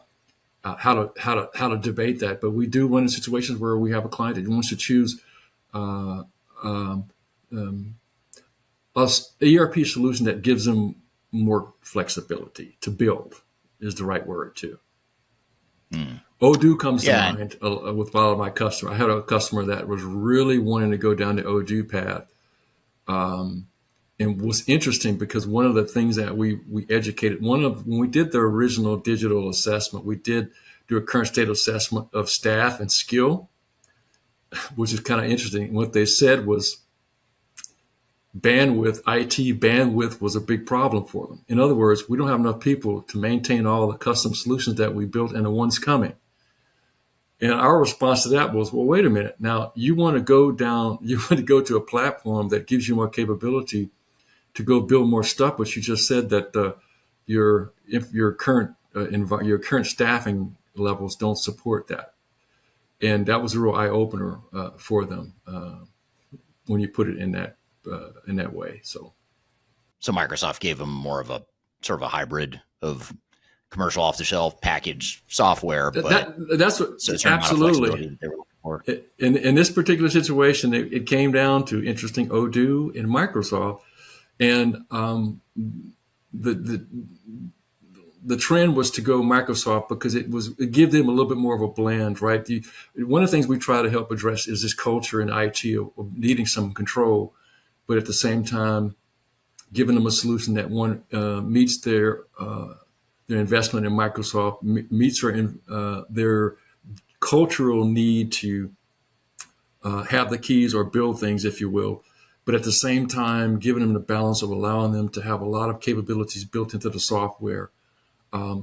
to debate that. But we do run in situations where we have a client that wants to choose a ERP solution that gives them more flexibility to build is the right word too. Odoo comes to mind with a lot of my customers. I had a customer that was really wanting to go down the Odoo path. And was interesting because one of the things that we educated, when we did the original digital assessment, we did do a current state assessment of staff and skill, which is kind of interesting. What they said was IT bandwidth was a big problem for them. In other words, we don't have enough people to maintain all the custom solutions that we built and the ones coming. And our response to that was, well, wait a minute. Now you want to go to a platform that gives you more capability to go build more stuff, but you just said that your current staffing levels don't support that, and that was a real eye opener for them when you put it in that way. So Microsoft gave them more of a sort of a hybrid of commercial off the shelf package software. That's what absolutely. In this particular situation, it came down to interesting Odoo and Microsoft. And the trend was to go Microsoft because it gave them a little bit more of a blend, right? One of the things we try to help address is this culture in IT of needing some control, but at the same time, giving them a solution that meets their investment in Microsoft, meets their cultural need to have the keys or build things, if you will. But at the same time, giving them the balance of allowing them to have a lot of capabilities built into the software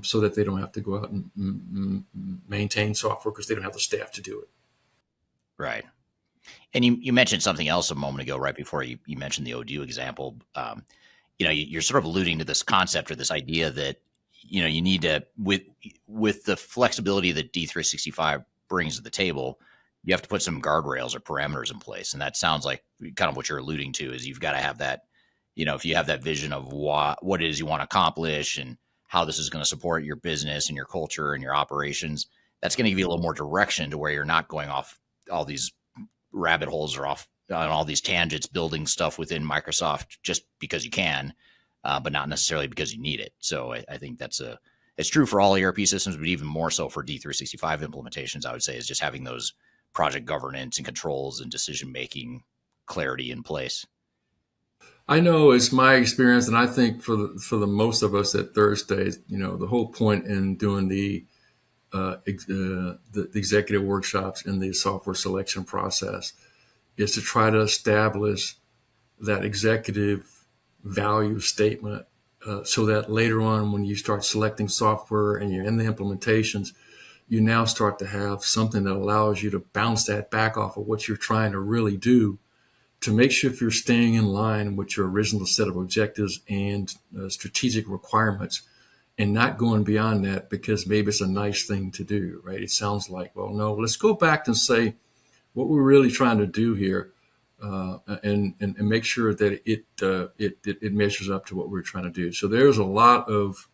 so that they don't have to go out and maintain software because they don't have the staff to do it. Right. And you mentioned something else a moment ago, right before you mentioned the Odoo example. You're sort of alluding to this concept or this idea that you need to, with the flexibility that D365 brings to the table, you have to put some guardrails or parameters in place. And that sounds like kind of what you're alluding to is you've got to have that, if you have that vision of what it is you want to accomplish and how this is going to support your business and your culture and your operations, that's going to give you a little more direction to where you're not going off all these rabbit holes or off on all these tangents, building stuff within Microsoft just because you can, but not necessarily because you need it. So I think it's true for all ERP systems, but even more so for D365 implementations, I would say, is just having those project governance and controls and decision-making clarity in place. I know it's my experience, and I think for the most of us at Thursday, the whole point in doing the executive workshops and the software selection process is to try to establish that executive value statement so that later on when you start selecting software and you're in the implementations, you now start to have something that allows you to bounce that back off of what you're trying to really do to make sure if you're staying in line with your original set of objectives and strategic requirements and not going beyond that because maybe it's a nice thing to do, right? It sounds like, well, no, let's go back and say what we're really trying to do here and make sure that it measures up to what we're trying to do. So there's a lot of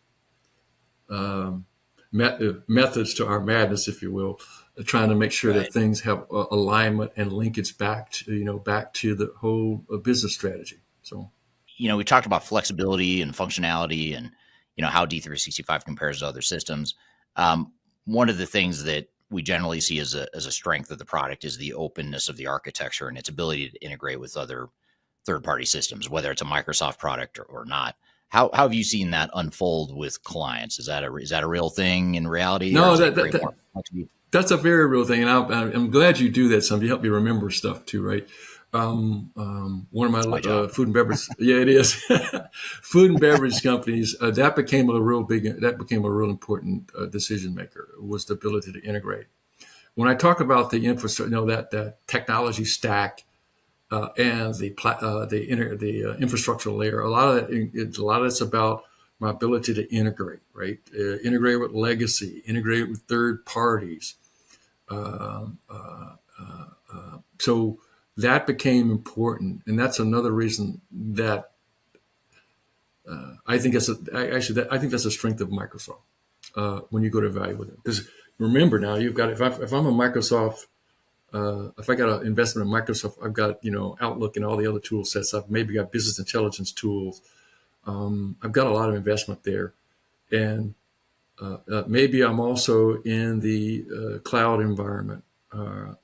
methods to our madness, if you will, trying to make sure that things have alignment and linkage back to the whole business strategy. So, we talked about flexibility and functionality and, how D365 compares to other systems. One of the things that we generally see as a strength of the product is the openness of the architecture and its ability to integrate with other third-party systems, whether it's a Microsoft product or not. How have you seen that unfold with clients? Is that a real thing in reality? No, that's a very real thing, and I'm glad you do that. Some you help me remember stuff too, right? One of my food and beverage, yeah, it is food and beverage companies. That became a real important decision maker, was the ability to integrate. When I talk about the infrastructure, that technology stack and the infrastructure layer, a lot of it's about my ability to integrate, right? Integrate with legacy, integrate with third parties. So that became important, and that's another reason that I think that's a strength of Microsoft when you go to evaluate it. Because remember now, you've got if I'm a Microsoft, if I got an investment in Microsoft, I've got Outlook and all the other tool sets. I've maybe got business intelligence tools. I've got a lot of investment there, and maybe I'm also in the cloud environment.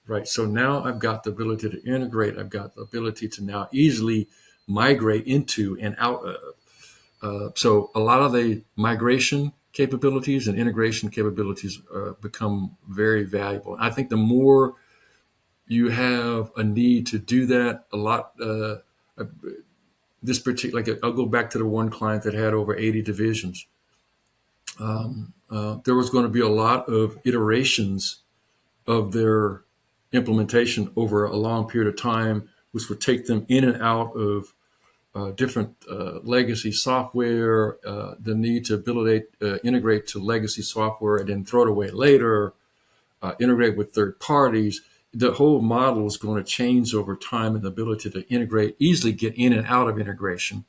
Right. So now I've got the ability to integrate. I've got the ability to now easily migrate into and out of. So a lot of the migration capabilities and integration capabilities become very valuable. I think the more you have a need to do that, a lot. This particular, I'll go back to the one client that had over 80 divisions. There was going to be a lot of iterations of their implementation over a long period of time, which would take them in and out of different legacy software, the need to integrate to legacy software and then throw it away later, integrate with third parties. The whole model is going to change over time, and the ability to integrate, easily get in and out of integration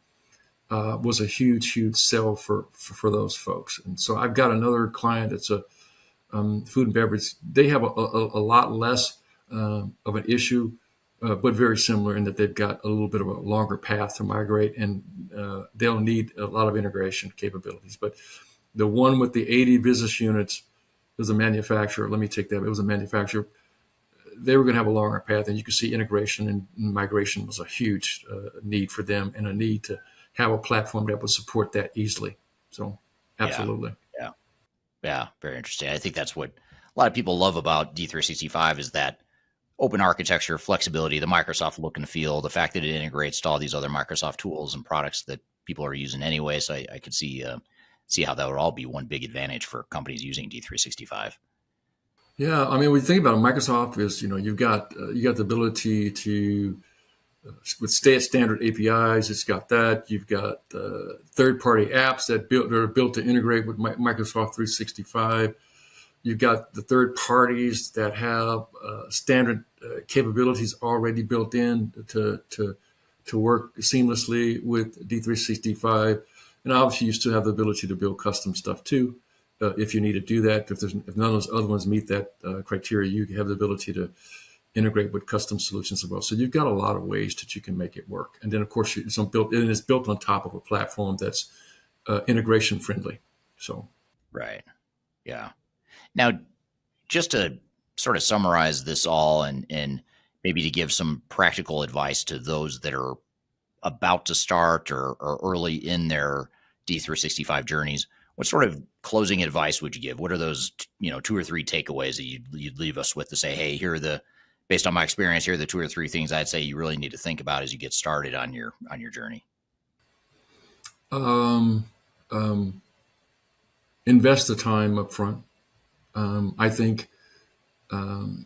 was a huge sell for those folks. And so I've got another client that's a food and beverage. They have a lot less of an issue, but very similar in that they've got a little bit of a longer path to migrate, and they'll need a lot of integration capabilities. But the one with the 80 business units was a manufacturer. Let me take that. It was a manufacturer. They were going to have a longer path, and you could see integration and migration was a huge need for them, and a need to have a platform that would support that easily. So absolutely. Yeah, very interesting. I think that's what a lot of people love about D365 is that open architecture, flexibility, the Microsoft look and feel, the fact that it integrates to all these other Microsoft tools and products that people are using anyway. So I could see how that would all be one big advantage for companies using D365. Yeah, I mean, when you think about it, Microsoft is, you've got the ability to with standard APIs. It's got that. You've got third-party apps that are built to integrate with Microsoft 365. You've got the third parties that have standard capabilities already built in to work seamlessly with D365. And obviously, you still have the ability to build custom stuff too, if you need to do that. If none of those other ones meet that criteria, you have the ability to integrate with custom solutions as well. So you've got a lot of ways that you can make it work. And then, of course, it's built on top of a platform that's integration friendly. So, Right. Yeah. Now, just to sort of summarize this all and maybe to give some practical advice to those that are about to start or early in their D365 journeys, what sort of closing advice would you give? What are those, 2 or 3 takeaways that you'd leave us with to say, hey, based on my experience, here are the 2 or 3 things I'd say you really need to think about as you get started on your journey? Invest the time up front. I think I've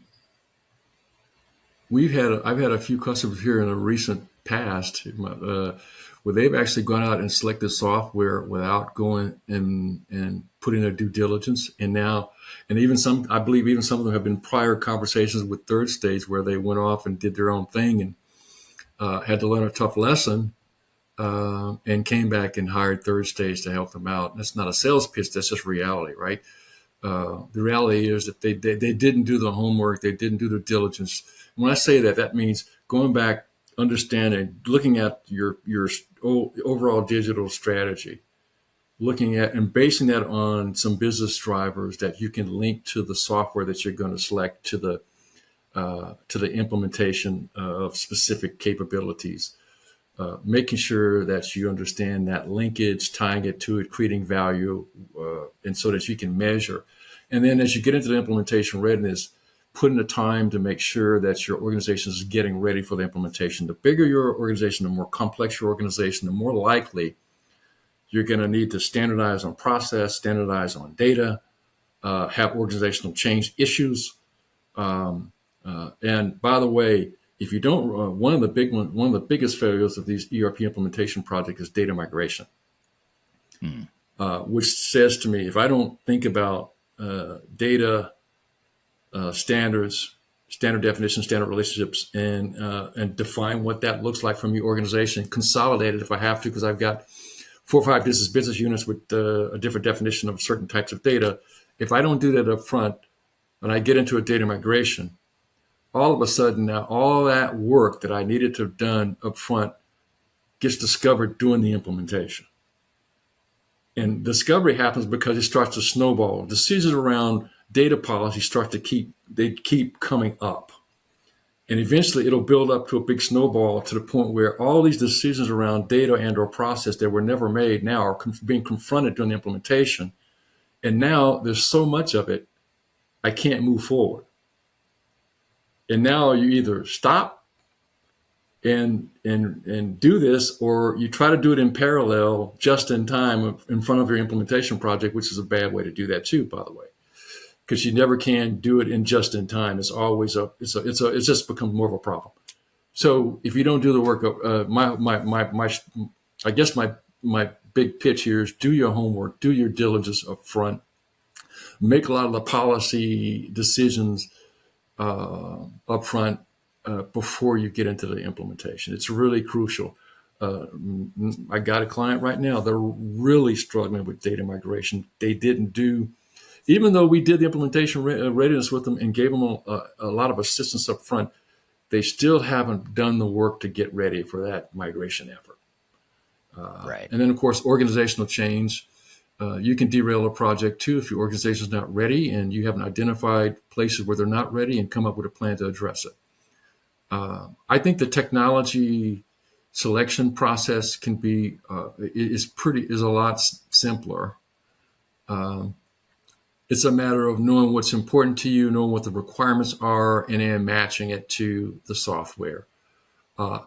had a few customers here in the recent past where they've actually gone out and selected software without going and putting their due diligence. And even I believe even some of them have been prior conversations with third stage where they went off and did their own thing and had to learn a tough lesson and came back and hired third stage to help them out. And that's not a sales pitch. That's just reality, right? The reality is that they didn't do the homework. They didn't do the diligence. When I say that, that means going back, understanding, looking at your overall digital strategy, looking at and basing that on some business drivers that you can link to the software that you're going to select to the implementation of specific capabilities. Making sure that you understand that linkage, tying it to it, creating value, and so that you can measure. And then as you get into the implementation readiness, putting the time to make sure that your organization is getting ready for the implementation. The bigger your organization, the more complex your organization, the more likely you're going to need to standardize on process, standardize on data, have organizational change issues. And by the way, if you don't, one of the biggest failures of these ERP implementation projects is data migration, which says to me, if I don't think about data standards, standard definitions, standard relationships, and define what that looks like from your organization, consolidate it if I have to, because I've got 4 or 5 business units with a different definition of certain types of data. If I don't do that up front, and I get into a data migration, all of a sudden now all that work that I needed to have done up front gets discovered during the implementation. And discovery happens because it starts to snowball. Decisions around data policy start to keep coming up. And eventually it'll build up to a big snowball to the point where all these decisions around data and or process that were never made now are being confronted during the implementation. And now there's so much of it, I can't move forward. And now you either stop and do this, or you try to do it in parallel just in time in front of your implementation project, which is a bad way to do that too, by the way, because you never can do it in just in time. It's always it's just become more of a problem. So if you don't do the work, I guess my big pitch here is do your homework, do your diligence up front, make a lot of the policy decisions up front before you get into the implementation. It's really crucial. I got a client right now, they're really struggling with data migration. They didn't do, even though we did the implementation readiness with them and gave them a lot of assistance up front, they still haven't done the work to get ready for that migration effort. Right. And then, of course, organizational change. You can derail a project too if your organization is not ready and you haven't identified places where they're not ready and come up with a plan to address it. I think the technology selection process can be is a lot simpler. It's a matter of knowing what's important to you, knowing what the requirements are, and then matching it to the software.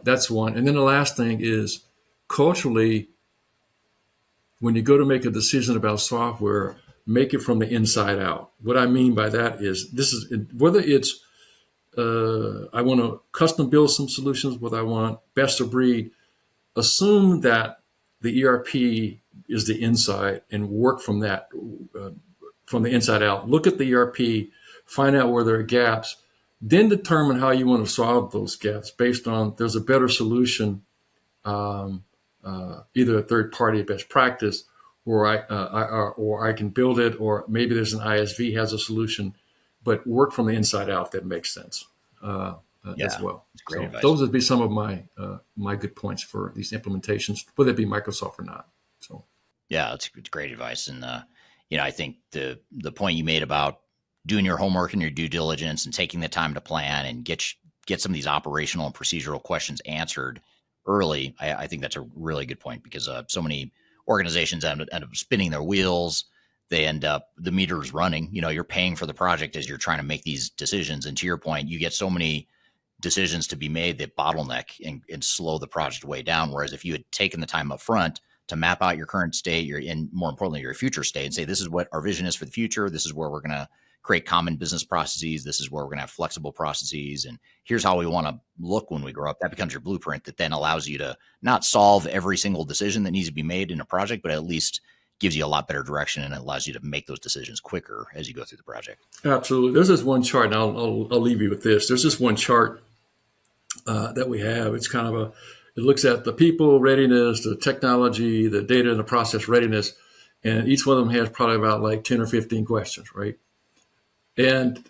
That's one. And then the last thing is culturally, when you go to make a decision about software, make it from the inside out. What I mean by that is whether it's I want to custom build some solutions, whether I want best of breed, assume that the ERP is the inside and work from that, from the inside out. Look at the ERP, find out where there are gaps, then determine how you want to solve those gaps based on there's a better solution, either a third party best practice, or I can build it, or maybe there's an ISV has a solution, but work from the inside out. That makes sense as well. It's great So advice. those would be some of my good points for these implementations, whether it be Microsoft or not. So Yeah, it's great advice. And, I think the point you made about doing your homework and your due diligence and taking the time to plan and get some of these operational and procedural questions answered early, I think that's a really good point, because so many organizations end up spinning their wheels. They end up, the meter's running, you're paying for the project as you're trying to make these decisions. And to your point, you get so many decisions to be made that bottleneck and slow the project way down. Whereas if you had taken the time up front to map out your current state, and more importantly, your future state, and say, this is what our vision is for the future. This is where we're going to create common business processes. This is where we're going to have flexible processes. And here's how we want to look when we grow up. That becomes your blueprint that then allows you to not solve every single decision that needs to be made in a project, but at least gives you a lot better direction, and it allows you to make those decisions quicker as you go through the project. absolutely, there's this one chart, and I'll leave you with this. There's this one chart that we have. It's kind of it looks at the people readiness, the technology, the data, and the process readiness, and each one of them has probably about like 10 or 15 questions, right? And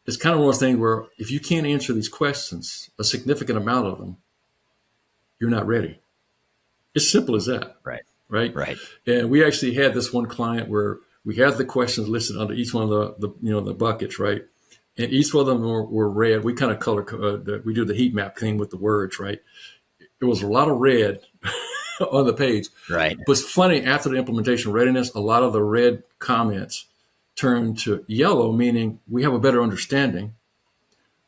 it's kind of one of those things where if you can't answer these questions, a significant amount of them, you're not ready. It's simple as that. Right. Right. And we actually had this one client where we had the questions listed under each one of the buckets, right? And each one of them were red. We kind of we do the heat map thing with the words, right? There was a lot of red on the page. Right. But it's funny, after the implementation readiness, a lot of the red comments turned to yellow, meaning we have a better understanding,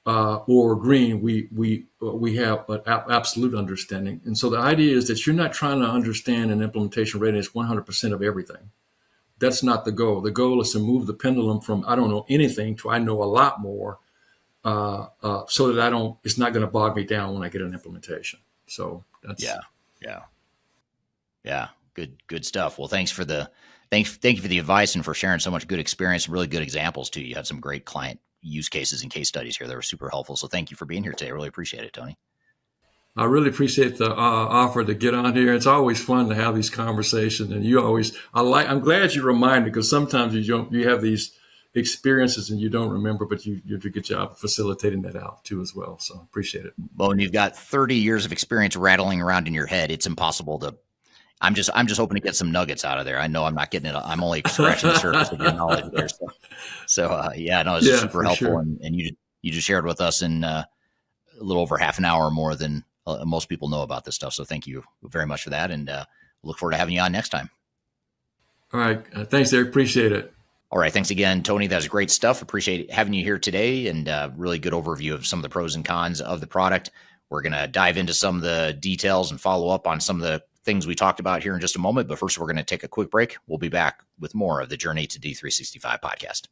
or green, we have an absolute understanding. And so the idea is that you're not trying to understand an implementation readiness 100% of everything. That's not the goal. The goal is to move the pendulum from I don't know anything to I know a lot more, so that it's not going to bog me down when I get an implementation. So that's yeah. Good stuff. Well, thank you for the advice and for sharing so much good experience and really good examples too. You had some great client use cases and case studies here that were super helpful. So thank you for being here today. I really appreciate it, Tony. I really appreciate the offer to get on here. It's always fun to have these conversations, and I'm glad you reminded, because sometimes you have these experiences and you don't remember, but you do a good job of facilitating that out too as well. So appreciate it. Well, when you've got 30 years of experience rattling around in your head, it's impossible to. I'm just hoping to get some nuggets out of there. I know I'm not getting it. I'm only scratching the surface of your knowledge there. So it's super helpful, sure. And you just shared with us in a little over half an hour more than most people know about this stuff. So thank you very much for that, and look forward to having you on next time. All right, thanks, Eric. Appreciate it. All right, thanks again, Tony. That was great stuff. Appreciate having you here today, and really good overview of some of the pros and cons of the product. We're going to dive into some of the details and follow up on some of the things we talked about here in just a moment. But first, we're going to take a quick break. We'll be back with more of the Journey to D365 podcast.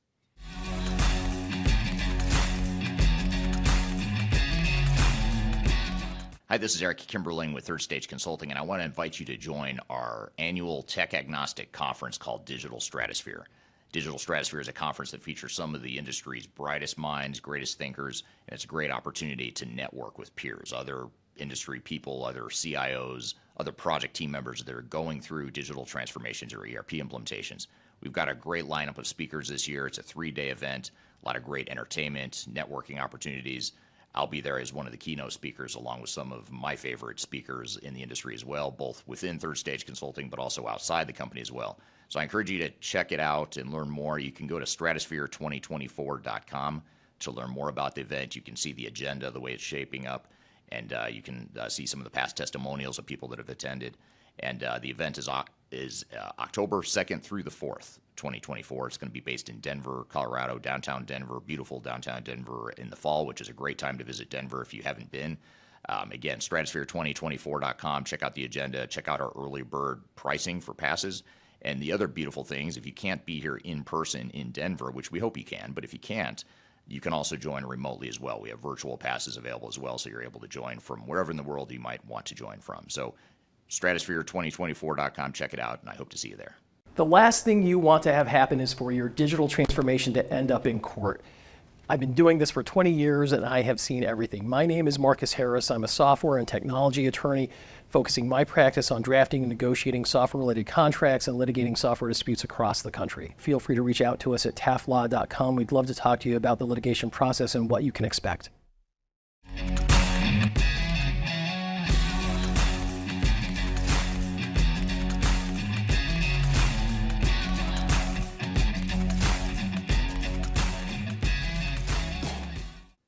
Hi, this is Eric Kimberling with Third Stage Consulting, and I want to invite you to join our annual tech agnostic conference called Digital Stratosphere. Digital Stratosphere is a conference that features some of the industry's brightest minds, greatest thinkers, and it's a great opportunity to network with peers, other industry people, other CIOs, other project team members that are going through digital transformations or ERP implementations. We've got a great lineup of speakers this year. It's a 3-day event, a lot of great entertainment, networking opportunities. I'll be there as one of the keynote speakers, along with some of my favorite speakers in the industry as well, both within Third Stage Consulting, but also outside the company as well. So I encourage you to check it out and learn more. You can go to stratosphere2024.com to learn more about the event. You can see the agenda, the way it's shaping up, and you can see some of the past testimonials of people that have attended. And the event is October 2nd through the 4th, 2024. It's going to be based in Denver, Colorado, downtown Denver, beautiful downtown Denver in the fall, which is a great time to visit Denver if you haven't been. Again, stratosphere2024.com. Check out the agenda. Check out our early bird pricing for passes. And the other beautiful things, if you can't be here in person in Denver, which we hope you can, but if you can't, You can also join remotely as well. We have virtual passes available as well, so you're able to join from wherever in the world you might want to join from. So stratosphere2024.com, check it out, and I hope to see you there. The last thing you want to have happen is for your digital transformation to end up in court. I've been doing this for 20 years and I have seen everything. My name is Marcus Harris. I'm a software and technology attorney focusing my practice on drafting and negotiating software-related contracts and litigating software disputes across the country. Feel free to reach out to us at taftlaw.com. We'd love to talk to you about the litigation process and what you can expect.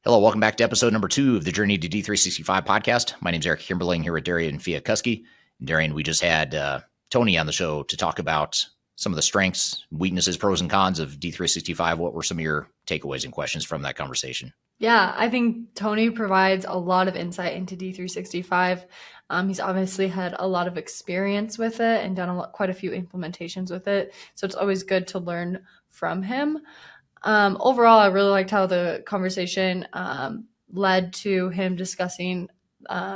Hello, welcome back to episode number 2 of the Journey to D365 podcast. My name is Eric Kimberling here with Darian Fiakuski. Darian, we just had Tony on the show to talk about some of the strengths, weaknesses, pros and cons of D365. What were some of your takeaways and questions from that conversation? Yeah, I think Tony provides a lot of insight into D365. He's obviously had a lot of experience with it and done quite a few implementations with it. So it's always good to learn from him. Overall, I really liked how the conversation led to him discussing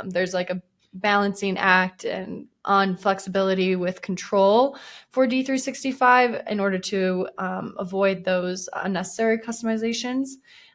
there's like a balancing act and on flexibility with control for D365 in order to avoid those unnecessary customizations.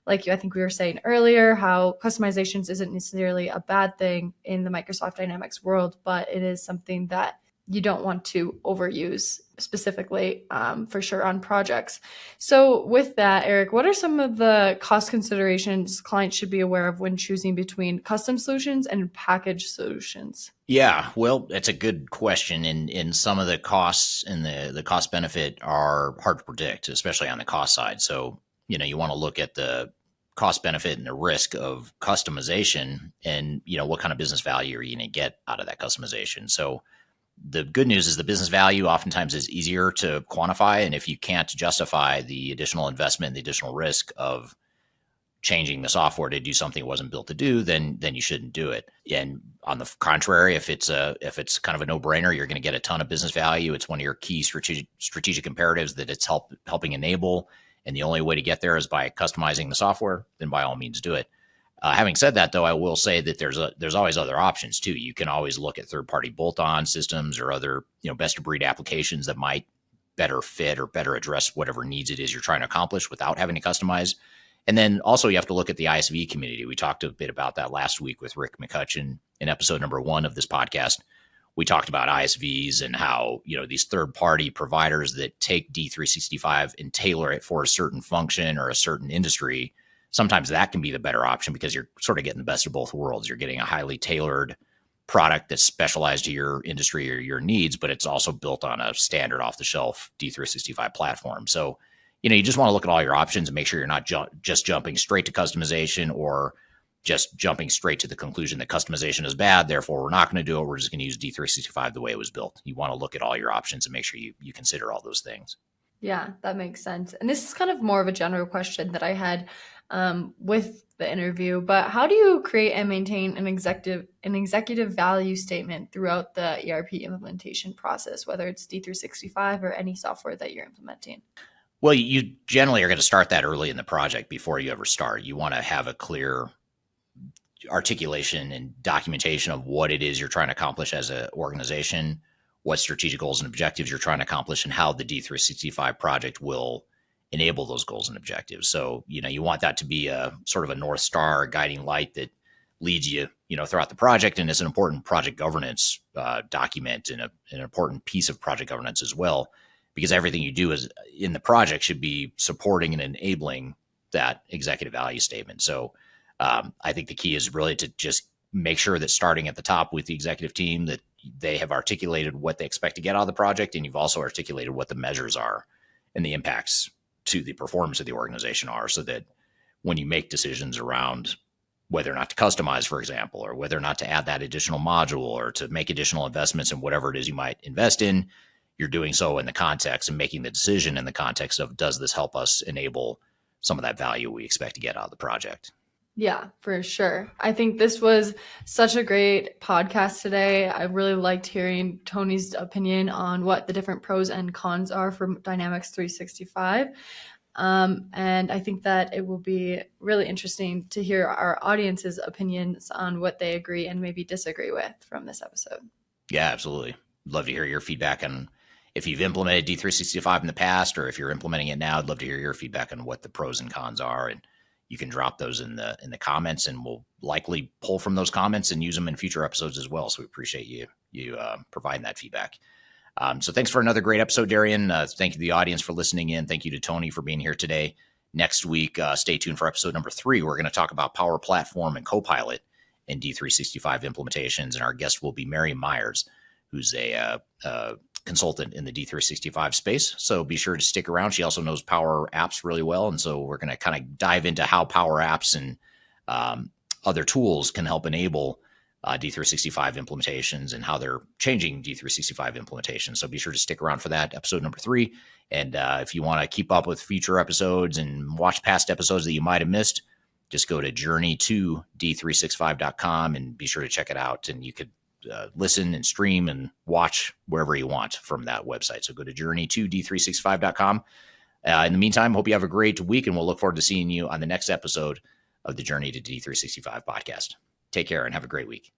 Like I think we were saying earlier, how customizations isn't necessarily a bad thing in the Microsoft Dynamics world, but it is something that you don't want to overuse specifically for sure on projects. So with that, Eric, what are some of the cost considerations clients should be aware of when choosing between custom solutions and package solutions? Yeah, well, that's a good question. And some of the costs and the cost benefit are hard to predict, especially on the cost side. So, you want to look at the cost benefit and the risk of customization and, what kind of business value are you going to get out of that customization? So the good news is the business value oftentimes is easier to quantify. And if you can't justify the additional investment, the additional risk of changing the software to do something it wasn't built to do, then you shouldn't do it. And on the contrary, if it's kind of a no-brainer, you're going to get a ton of business value. It's one of your key strategic imperatives that it's helping enable. And the only way to get there is by customizing the software, then by all means do it. Having said that, though, I will say that there's always other options too. You can always look at third-party bolt-on systems or other best-of-breed applications that might better fit or better address whatever needs it is you're trying to accomplish without having to customize. And then also you have to look at the ISV community. We talked a bit about that last week with Rick McCutcheon in episode number 1 of this podcast. We talked about ISVs and how these third-party providers that take D365 and tailor it for a certain function or a certain industry. Sometimes that can be the better option because you're sort of getting the best of both worlds. You're getting a highly tailored product that's specialized to your industry or your needs, but it's also built on a standard off-the-shelf D365 platform. So, you just want to look at all your options and make sure you're not just jumping straight to customization or just jumping straight to the conclusion that customization is bad, therefore we're not going to do it. We're just going to use D365 the way it was built. You want to look at all your options and make sure you consider all those things. Yeah, that makes sense. And this is kind of more of a general question that I had with the interview, but how do you create and maintain an executive value statement throughout the ERP implementation process, whether it's D365 or any software that you're implementing? Well, you generally are going to start that early in the project before you ever start. You want to have a clear articulation and documentation of what it is you're trying to accomplish as an organization, what strategic goals and objectives you're trying to accomplish, and how the D365 project will enable those goals and objectives. So, you want that to be a sort of a North Star guiding light that leads you, throughout the project. And it's an important project governance document and an important piece of project governance as well, because everything you do is in the project should be supporting and enabling that executive value statement. So I think the key is really to just make sure that starting at the top with the executive team, that they have articulated what they expect to get out of the project. And you've also articulated what the measures are and the impacts to the performance of the organization are, so that when you make decisions around whether or not to customize, for example, or whether or not to add that additional module or to make additional investments in whatever it is you might invest in, you're doing so in the context and making the decision in the context of, does this help us enable some of that value we expect to get out of the project? Yeah, for sure. I think this was such a great podcast today. I really liked hearing Tony's opinion on what the different pros and cons are for Dynamics 365. And I think that it will be really interesting to hear our audience's opinions on what they agree and maybe disagree with from this episode. Yeah, absolutely. Love to hear your feedback on if you've implemented D365 in the past, or if you're implementing it now. I'd love to hear your feedback on what the pros and cons are. And you can drop those in the comments, and we'll likely pull from those comments and use them in future episodes as well. So we appreciate you providing that feedback. So thanks for another great episode, Darian. Thank you to the audience for listening in. Thank you to Tony for being here today. Next week, stay tuned for episode number 3. We're going to talk about Power Platform and Copilot in D365 implementations. And our guest will be Mary Myers, who's a consultant in the D365 space. So be sure to stick around. She also knows Power Apps really well. And so we're going to kind of dive into how Power Apps and other tools can help enable D365 implementations and how they're changing D365 implementations. So be sure to stick around for that, episode number 3. And if you want to keep up with future episodes and watch past episodes that you might have missed, just go to journey2d365.com and be sure to check it out. And you could listen and stream and watch wherever you want from that website. So go to journey2d365.com. In the meantime, hope you have a great week, and we'll look forward to seeing you on the next episode of the Journey to D365 podcast. Take care and have a great week.